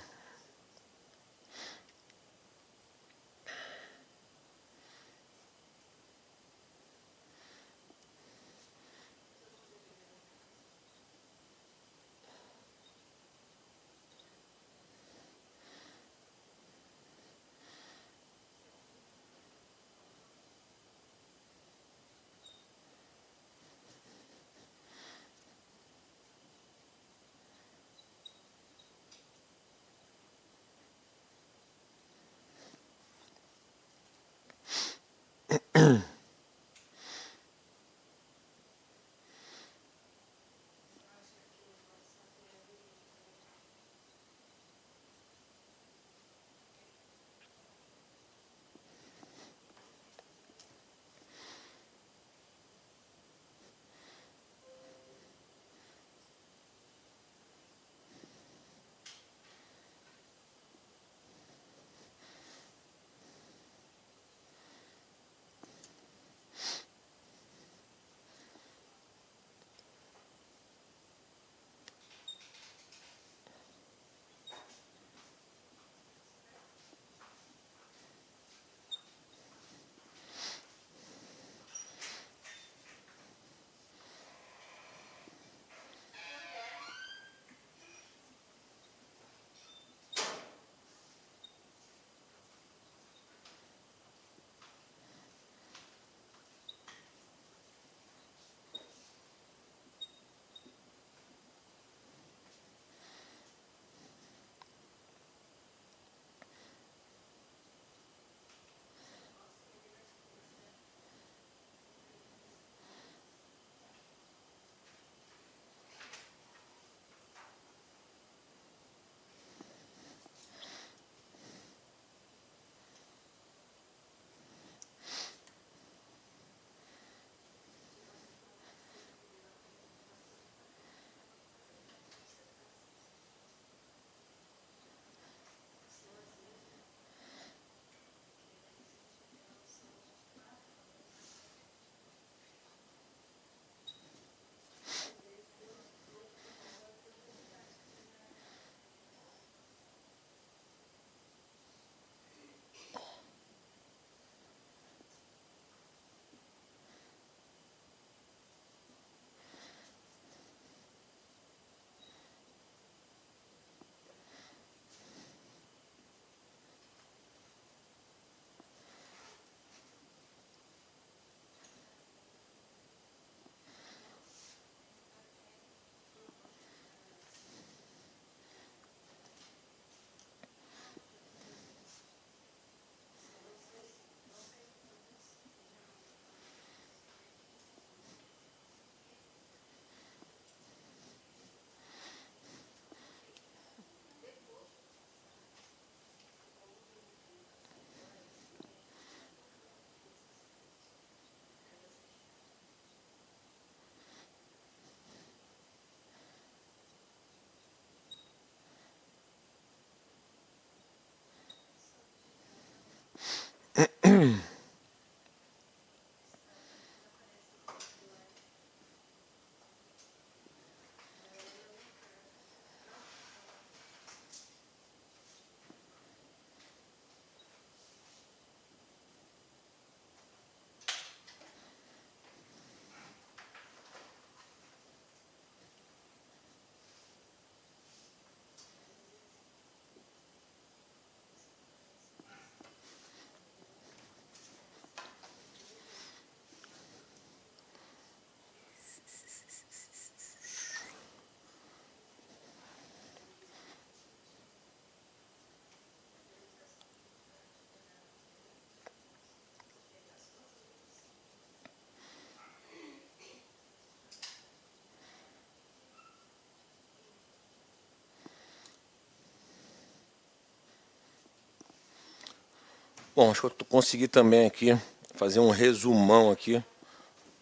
Bom, acho que eu consegui também aqui fazer um resumão aqui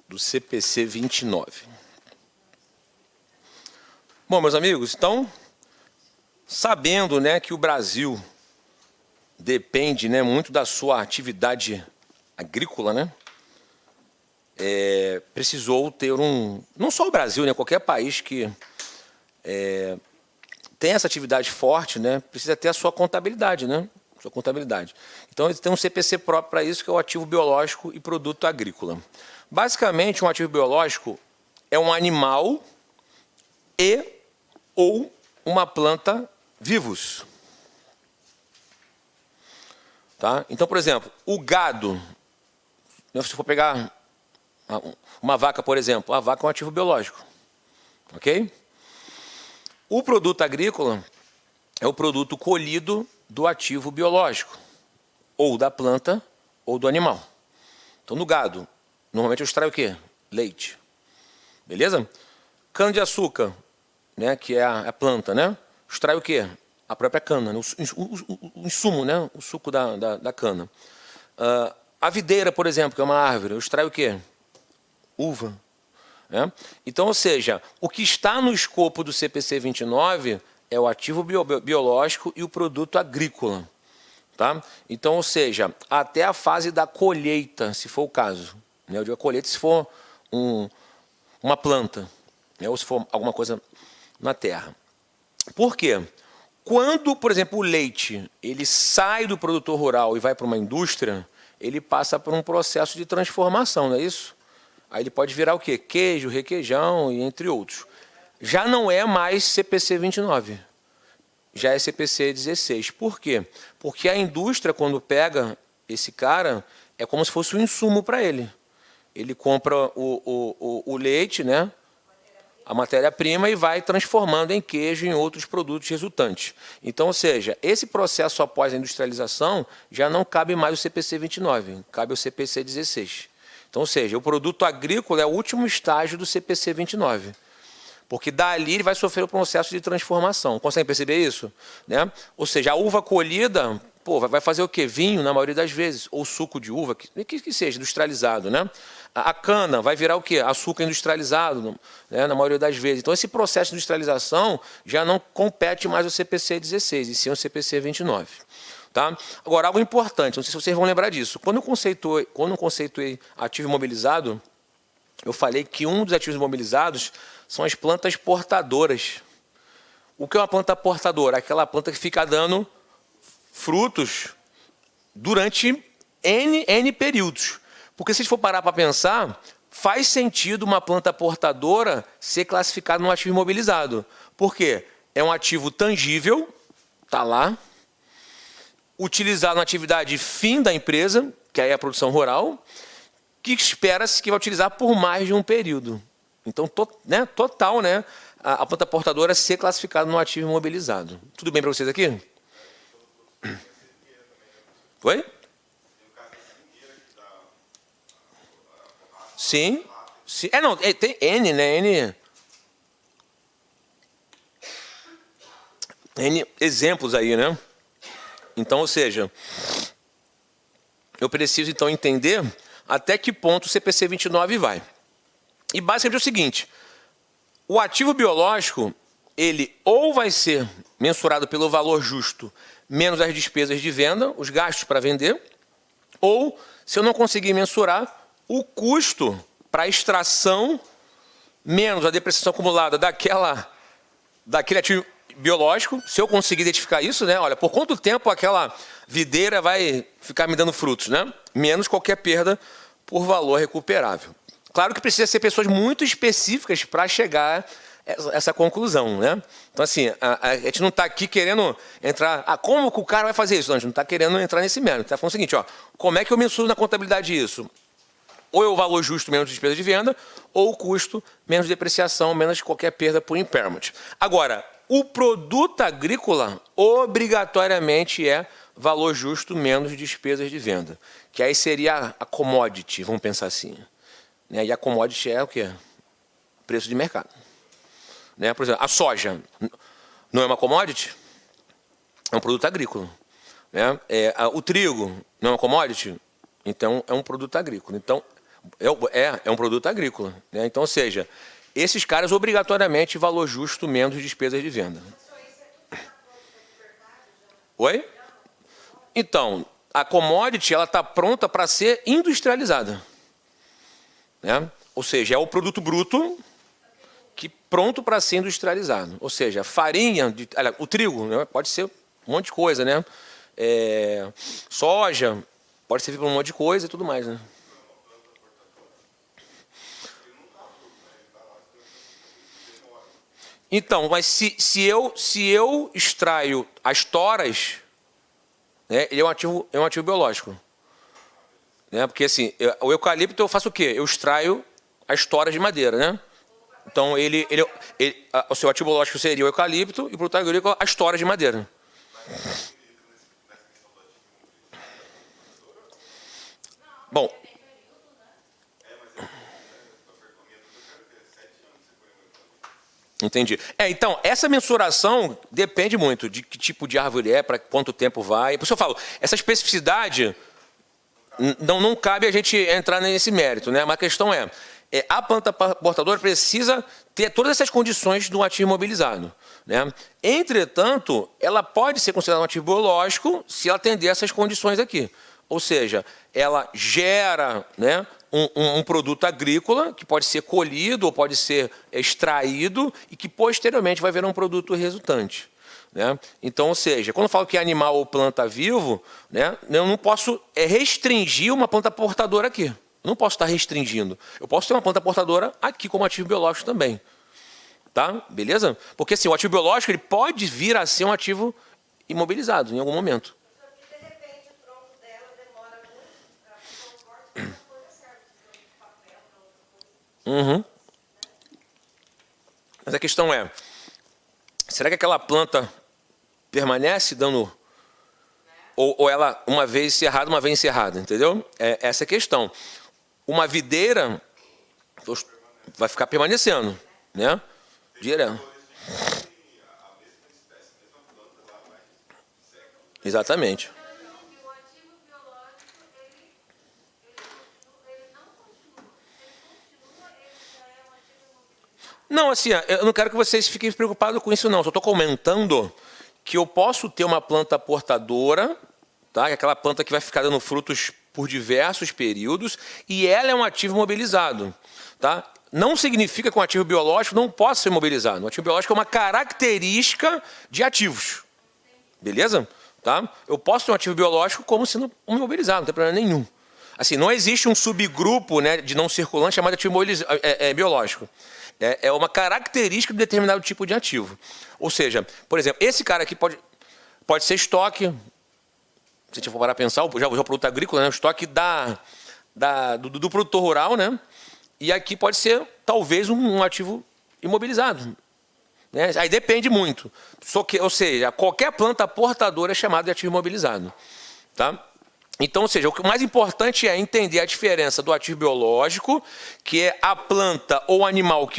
do CPC 29. Bom, meus amigos, então, sabendo, né, que o Brasil depende, né, muito da sua atividade agrícola, né, precisou ter não só o Brasil, né, qualquer país que tem essa atividade forte, né, precisa ter a sua contabilidade, né, sua contabilidade. Então, ele tem um CPC próprio para isso, que é o ativo biológico e produto agrícola. Basicamente, um ativo biológico é um animal ou uma planta vivos. Tá? Então, por exemplo, o gado, se for pegar uma vaca, por exemplo, a vaca é um ativo biológico. Ok? O produto agrícola é o produto colhido do ativo biológico, ou da planta, ou do animal. Então, no gado, normalmente eu extraio o quê? Leite. Beleza? Cana-de-açúcar, né, que é a planta, né? Extrai o quê? A própria cana, né? O insumo, né? O suco da cana. A videira, por exemplo, que é uma árvore, eu extraio o quê? Uva. Né? Então, ou seja, o que está no escopo do CPC 29 é o ativo biológico e o produto agrícola. Tá? Então, ou seja, até a fase da colheita, se for o caso. Né? Eu digo a colheita se for uma planta, né? Ou se for alguma coisa na terra. Por quê? Quando, por exemplo, o leite ele sai do produtor rural e vai para uma indústria, ele passa por um processo de transformação, não é isso? Aí ele pode virar o quê? Queijo, requeijão e entre outros. Já não é mais CPC 29. Já é CPC 16. Por quê? Porque a indústria, quando pega esse cara, é como se fosse um insumo para ele. Ele compra o leite, né? A matéria-prima, e vai transformando em queijo e em outros produtos resultantes. Então, ou seja, esse processo após a industrialização já não cabe mais o CPC 29, cabe o CPC 16. Então, ou seja, o produto agrícola é o último estágio do CPC 29. Porque dali ele vai sofrer o processo de transformação. Consegue perceber isso? Né? Ou seja, a uva colhida, vai fazer o quê? Vinho, na maioria das vezes, ou suco de uva, que seja, industrializado. Né? A cana vai virar o quê? Açúcar industrializado, né? Na maioria das vezes. Então, esse processo de industrialização já não compete mais ao CPC 16, e sim ao CPC 29. Tá? Agora, algo importante, não sei se vocês vão lembrar disso. Quando eu conceituei ativo imobilizado, eu falei que um dos ativos imobilizados são as plantas portadoras. O que é uma planta portadora? Aquela planta que fica dando frutos durante N períodos. Porque se a gente for parar para pensar, faz sentido uma planta portadora ser classificada num ativo imobilizado. Por quê? É um ativo tangível, está lá, utilizado na atividade fim da empresa, que aí é a produção rural, que espera-se que vai utilizar por mais de um período. Então, total, né, a planta portadora ser classificada no ativo imobilizado. Tudo bem para vocês aqui? Oi? Sim. Sim. Não, tem N, né? N exemplos aí, né? Então, ou seja, eu preciso, então, entender até que ponto o CPC 29 vai. E basicamente é o seguinte, o ativo biológico, ele ou vai ser mensurado pelo valor justo menos as despesas de venda, os gastos para vender, ou, se eu não conseguir mensurar, o custo para a extração menos a depreciação acumulada daquele ativo biológico, se eu conseguir identificar isso, né? Olha, por quanto tempo aquela videira vai ficar me dando frutos, né? Menos qualquer perda por valor recuperável. Claro que precisa ser pessoas muito específicas para chegar a essa conclusão, né? Então, assim, a gente não está aqui querendo entrar... como que o cara vai fazer isso? Não, a gente não está querendo entrar nesse mérito. Está falando o seguinte, como é que eu mensuro na contabilidade isso? Ou é o valor justo menos despesa de venda, ou o custo menos depreciação, menos qualquer perda por impairment. Agora, o produto agrícola obrigatoriamente é valor justo menos despesas de venda. Que aí seria a commodity, vamos pensar assim. Né? E a commodity é o quê? Preço de mercado. Né? Por exemplo, a soja não é uma commodity? É um produto agrícola. né? O trigo não é uma commodity? Então, é um produto agrícola. Então, é um produto agrícola, né? Então, ou seja, esses caras, obrigatoriamente, valor justo menos despesas de venda. Oi? Então, a commodity ela está pronta para ser industrializada, né? Ou seja, é o produto bruto que pronto para ser industrializado. Ou seja, farinha, o trigo, né? Pode ser um monte de coisa, né? Soja, pode servir para um monte de coisa e tudo mais, né? Então, mas se eu extraio as toras, né, ele é um ativo biológico. Né? Porque assim, o eucalipto eu faço o quê? Eu extraio as toras de madeira, né? Então, o seu ativo biológico seria o eucalipto e o produto agrícola as toras de madeira. Bom, entendi. Então, essa mensuração depende muito de que tipo de árvore é, para quanto tempo vai. Por isso eu falo, essa especificidade não cabe a gente entrar nesse mérito, né? Mas a questão a planta portadora precisa ter todas essas condições do ativo imobilizado, né? Entretanto, ela pode ser considerada um ativo biológico se ela atender essas condições aqui. Ou seja, ela gera, né, um produto agrícola que pode ser colhido ou pode ser extraído e que posteriormente vai virar um produto resultante. Né? Então, ou seja, quando eu falo que é animal ou planta vivo, né, eu não posso restringir uma planta portadora aqui. Eu não posso estar restringindo. Eu posso ter uma planta portadora aqui como ativo biológico também. Tá? Beleza? Porque assim, o ativo biológico ele pode vir a ser um ativo imobilizado em algum momento. De repente, o tronco dela demora muito para ficar um corte para a coisa certa, de papel para outra coisa. Uhum. Mas a questão será que aquela planta permanece dando... Ou ela, uma vez encerrada, entendeu? Essa é a questão. Uma videira vai ficar permanecendo, né? Direto. Exatamente. E o ativo biológico, ele não continua. Se ele continua, ele já é um ativo imobilizado. Não, assim, eu não quero que vocês fiquem preocupados com isso, não. Só estou comentando que eu posso ter uma planta portadora, tá? Aquela planta que vai ficar dando frutos por diversos períodos, e ela é um ativo mobilizado. Tá? Não significa que um ativo biológico não possa ser mobilizado. Um ativo biológico é uma característica de ativos. Beleza? Tá? Eu posso ter um ativo biológico como sendo imobilizado, não tem problema nenhum. Assim, não existe um subgrupo, né, de não circulante chamado ativo biológico. É uma característica de determinado tipo de ativo. Ou seja, por exemplo, esse cara aqui pode ser estoque, se a gente for parar a pensar, já o produto agrícola, né, o estoque do produtor rural, né? E aqui pode ser, talvez, um ativo imobilizado. Né? Aí depende muito. Ou seja, qualquer planta portadora é chamada de ativo imobilizado. Tá? Então, ou seja, o mais importante é entender a diferença do ativo biológico, que é a planta ou animal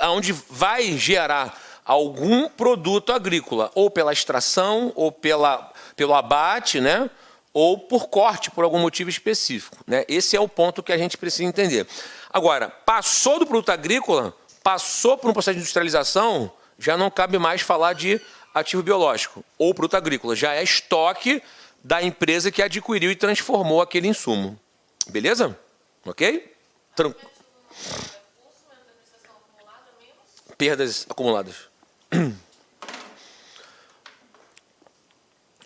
onde vai gerar algum produto agrícola, ou pela extração, ou pelo abate, né? Ou por corte, por algum motivo específico. Né? Esse é o ponto que a gente precisa entender. Agora, passou do produto agrícola, passou por um processo de industrialização, já não cabe mais falar de ativo biológico ou produto agrícola. Já é estoque da empresa que adquiriu e transformou aquele insumo. Beleza? Ok? Perdas acumuladas.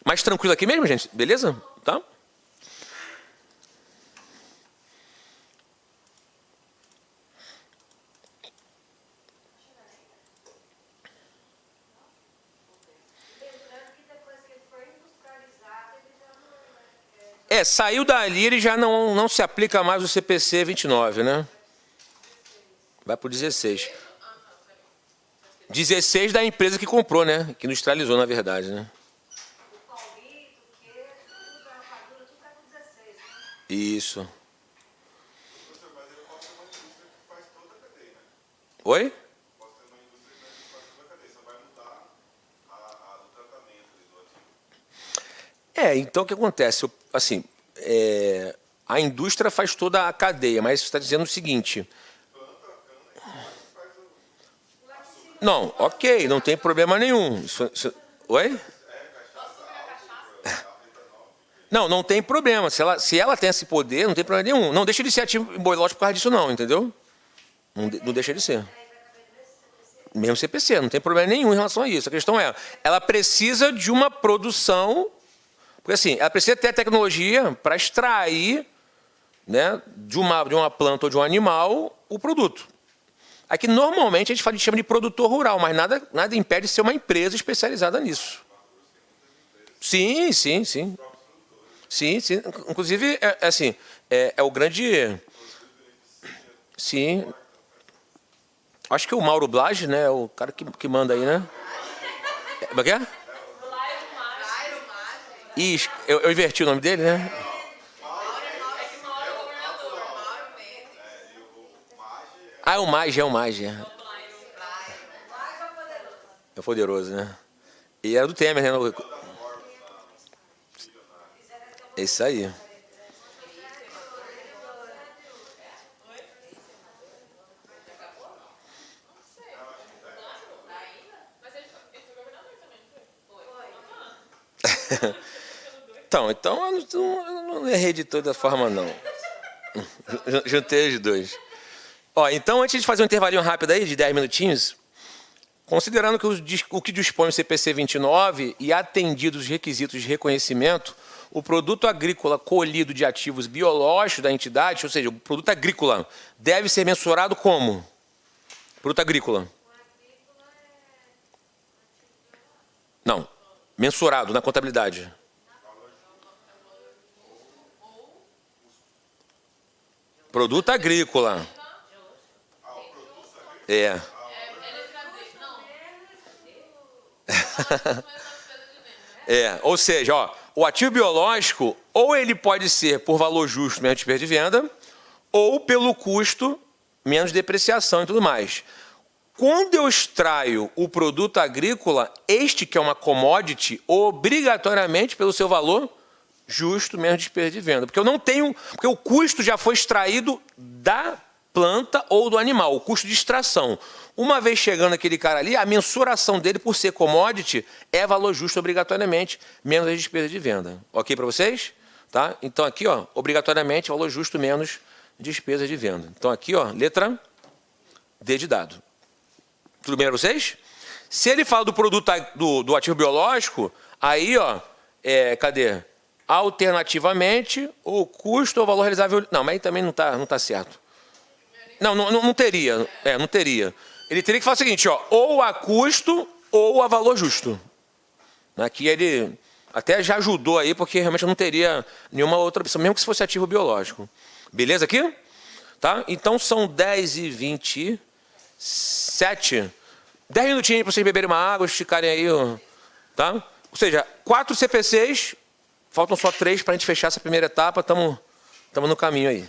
Mais tranquilo aqui mesmo, gente? Beleza? Tá? Lembrando que depois que ele for industrializado, ele já não Saiu dali, ele já não se aplica mais o CPC 29, né? Vai para o 16. 16 da empresa que comprou, né? Que industrializou, na verdade, né? o palmito, o queijo, tudo da rapadura, tudo vai com 16, né? Isso. Oi? Então o que acontece? Assim, a indústria faz toda a cadeia, mas você está dizendo o seguinte... Não, ok, não tem problema nenhum. Oi? Não, não tem problema. Se ela tem esse poder, não tem problema nenhum. Não deixa de ser ativo biológico por causa disso, não, entendeu? Não deixa de ser. Mesmo CPC, não tem problema nenhum em relação a isso. A questão é, ela precisa de uma produção, porque assim, ela precisa ter a tecnologia para extrair, né, de uma planta ou de um animal o produto. Aqui, normalmente, a gente chama de produtor rural, mas nada impede de ser uma empresa especializada nisso. Sim, sim, sim. Sim, sim. Inclusive, assim, é o grande... Sim. Acho que o Mauro Blage, né, é o cara que manda aí, né? Como é que é? Ih, eu inverti o nome dele, né? Ah, é o Mage. É o poderoso, né? E era do Temer, né? É isso aí. Então eu não errei de toda forma, não. Juntei os dois. Então, antes de fazer um intervalinho rápido aí, de 10 minutinhos, considerando que o que dispõe o CPC 29 e atendidos os requisitos de reconhecimento, o produto agrícola colhido de ativos biológicos da entidade, ou seja, o produto agrícola, deve ser mensurado como? Produto agrícola. Não, mensurado na contabilidade. Produto agrícola. Ou seja, o ativo biológico, ou ele pode ser por valor justo menos despesa de venda, ou pelo custo menos depreciação e tudo mais. Quando eu extraio o produto agrícola, este que é uma commodity, obrigatoriamente pelo seu valor justo menos despesa de venda. Porque porque o custo já foi extraído da planta ou do animal, o custo de extração. Uma vez chegando aquele cara ali, a mensuração dele por ser commodity é valor justo obrigatoriamente, menos as despesas de venda. Ok para vocês? Tá? Então aqui, obrigatoriamente, valor justo menos despesas de venda. Então aqui, letra D de dado. Tudo bem para vocês? Se ele fala do produto do ativo biológico, aí, cadê? Alternativamente, o custo ou valor realizável... Não, mas aí também não tá certo. Não teria. Não teria. Ele teria que falar o seguinte, ou a custo ou a valor justo. Aqui ele até já ajudou aí, porque realmente não teria nenhuma outra opção, mesmo que se fosse ativo biológico. Beleza aqui? Tá? Então são 10h27. 10 minutinhos para vocês beberem uma água, esticarem aí, tá? Ou seja, 4 CPCs, faltam só 3 para a gente fechar essa primeira etapa, estamos no caminho aí.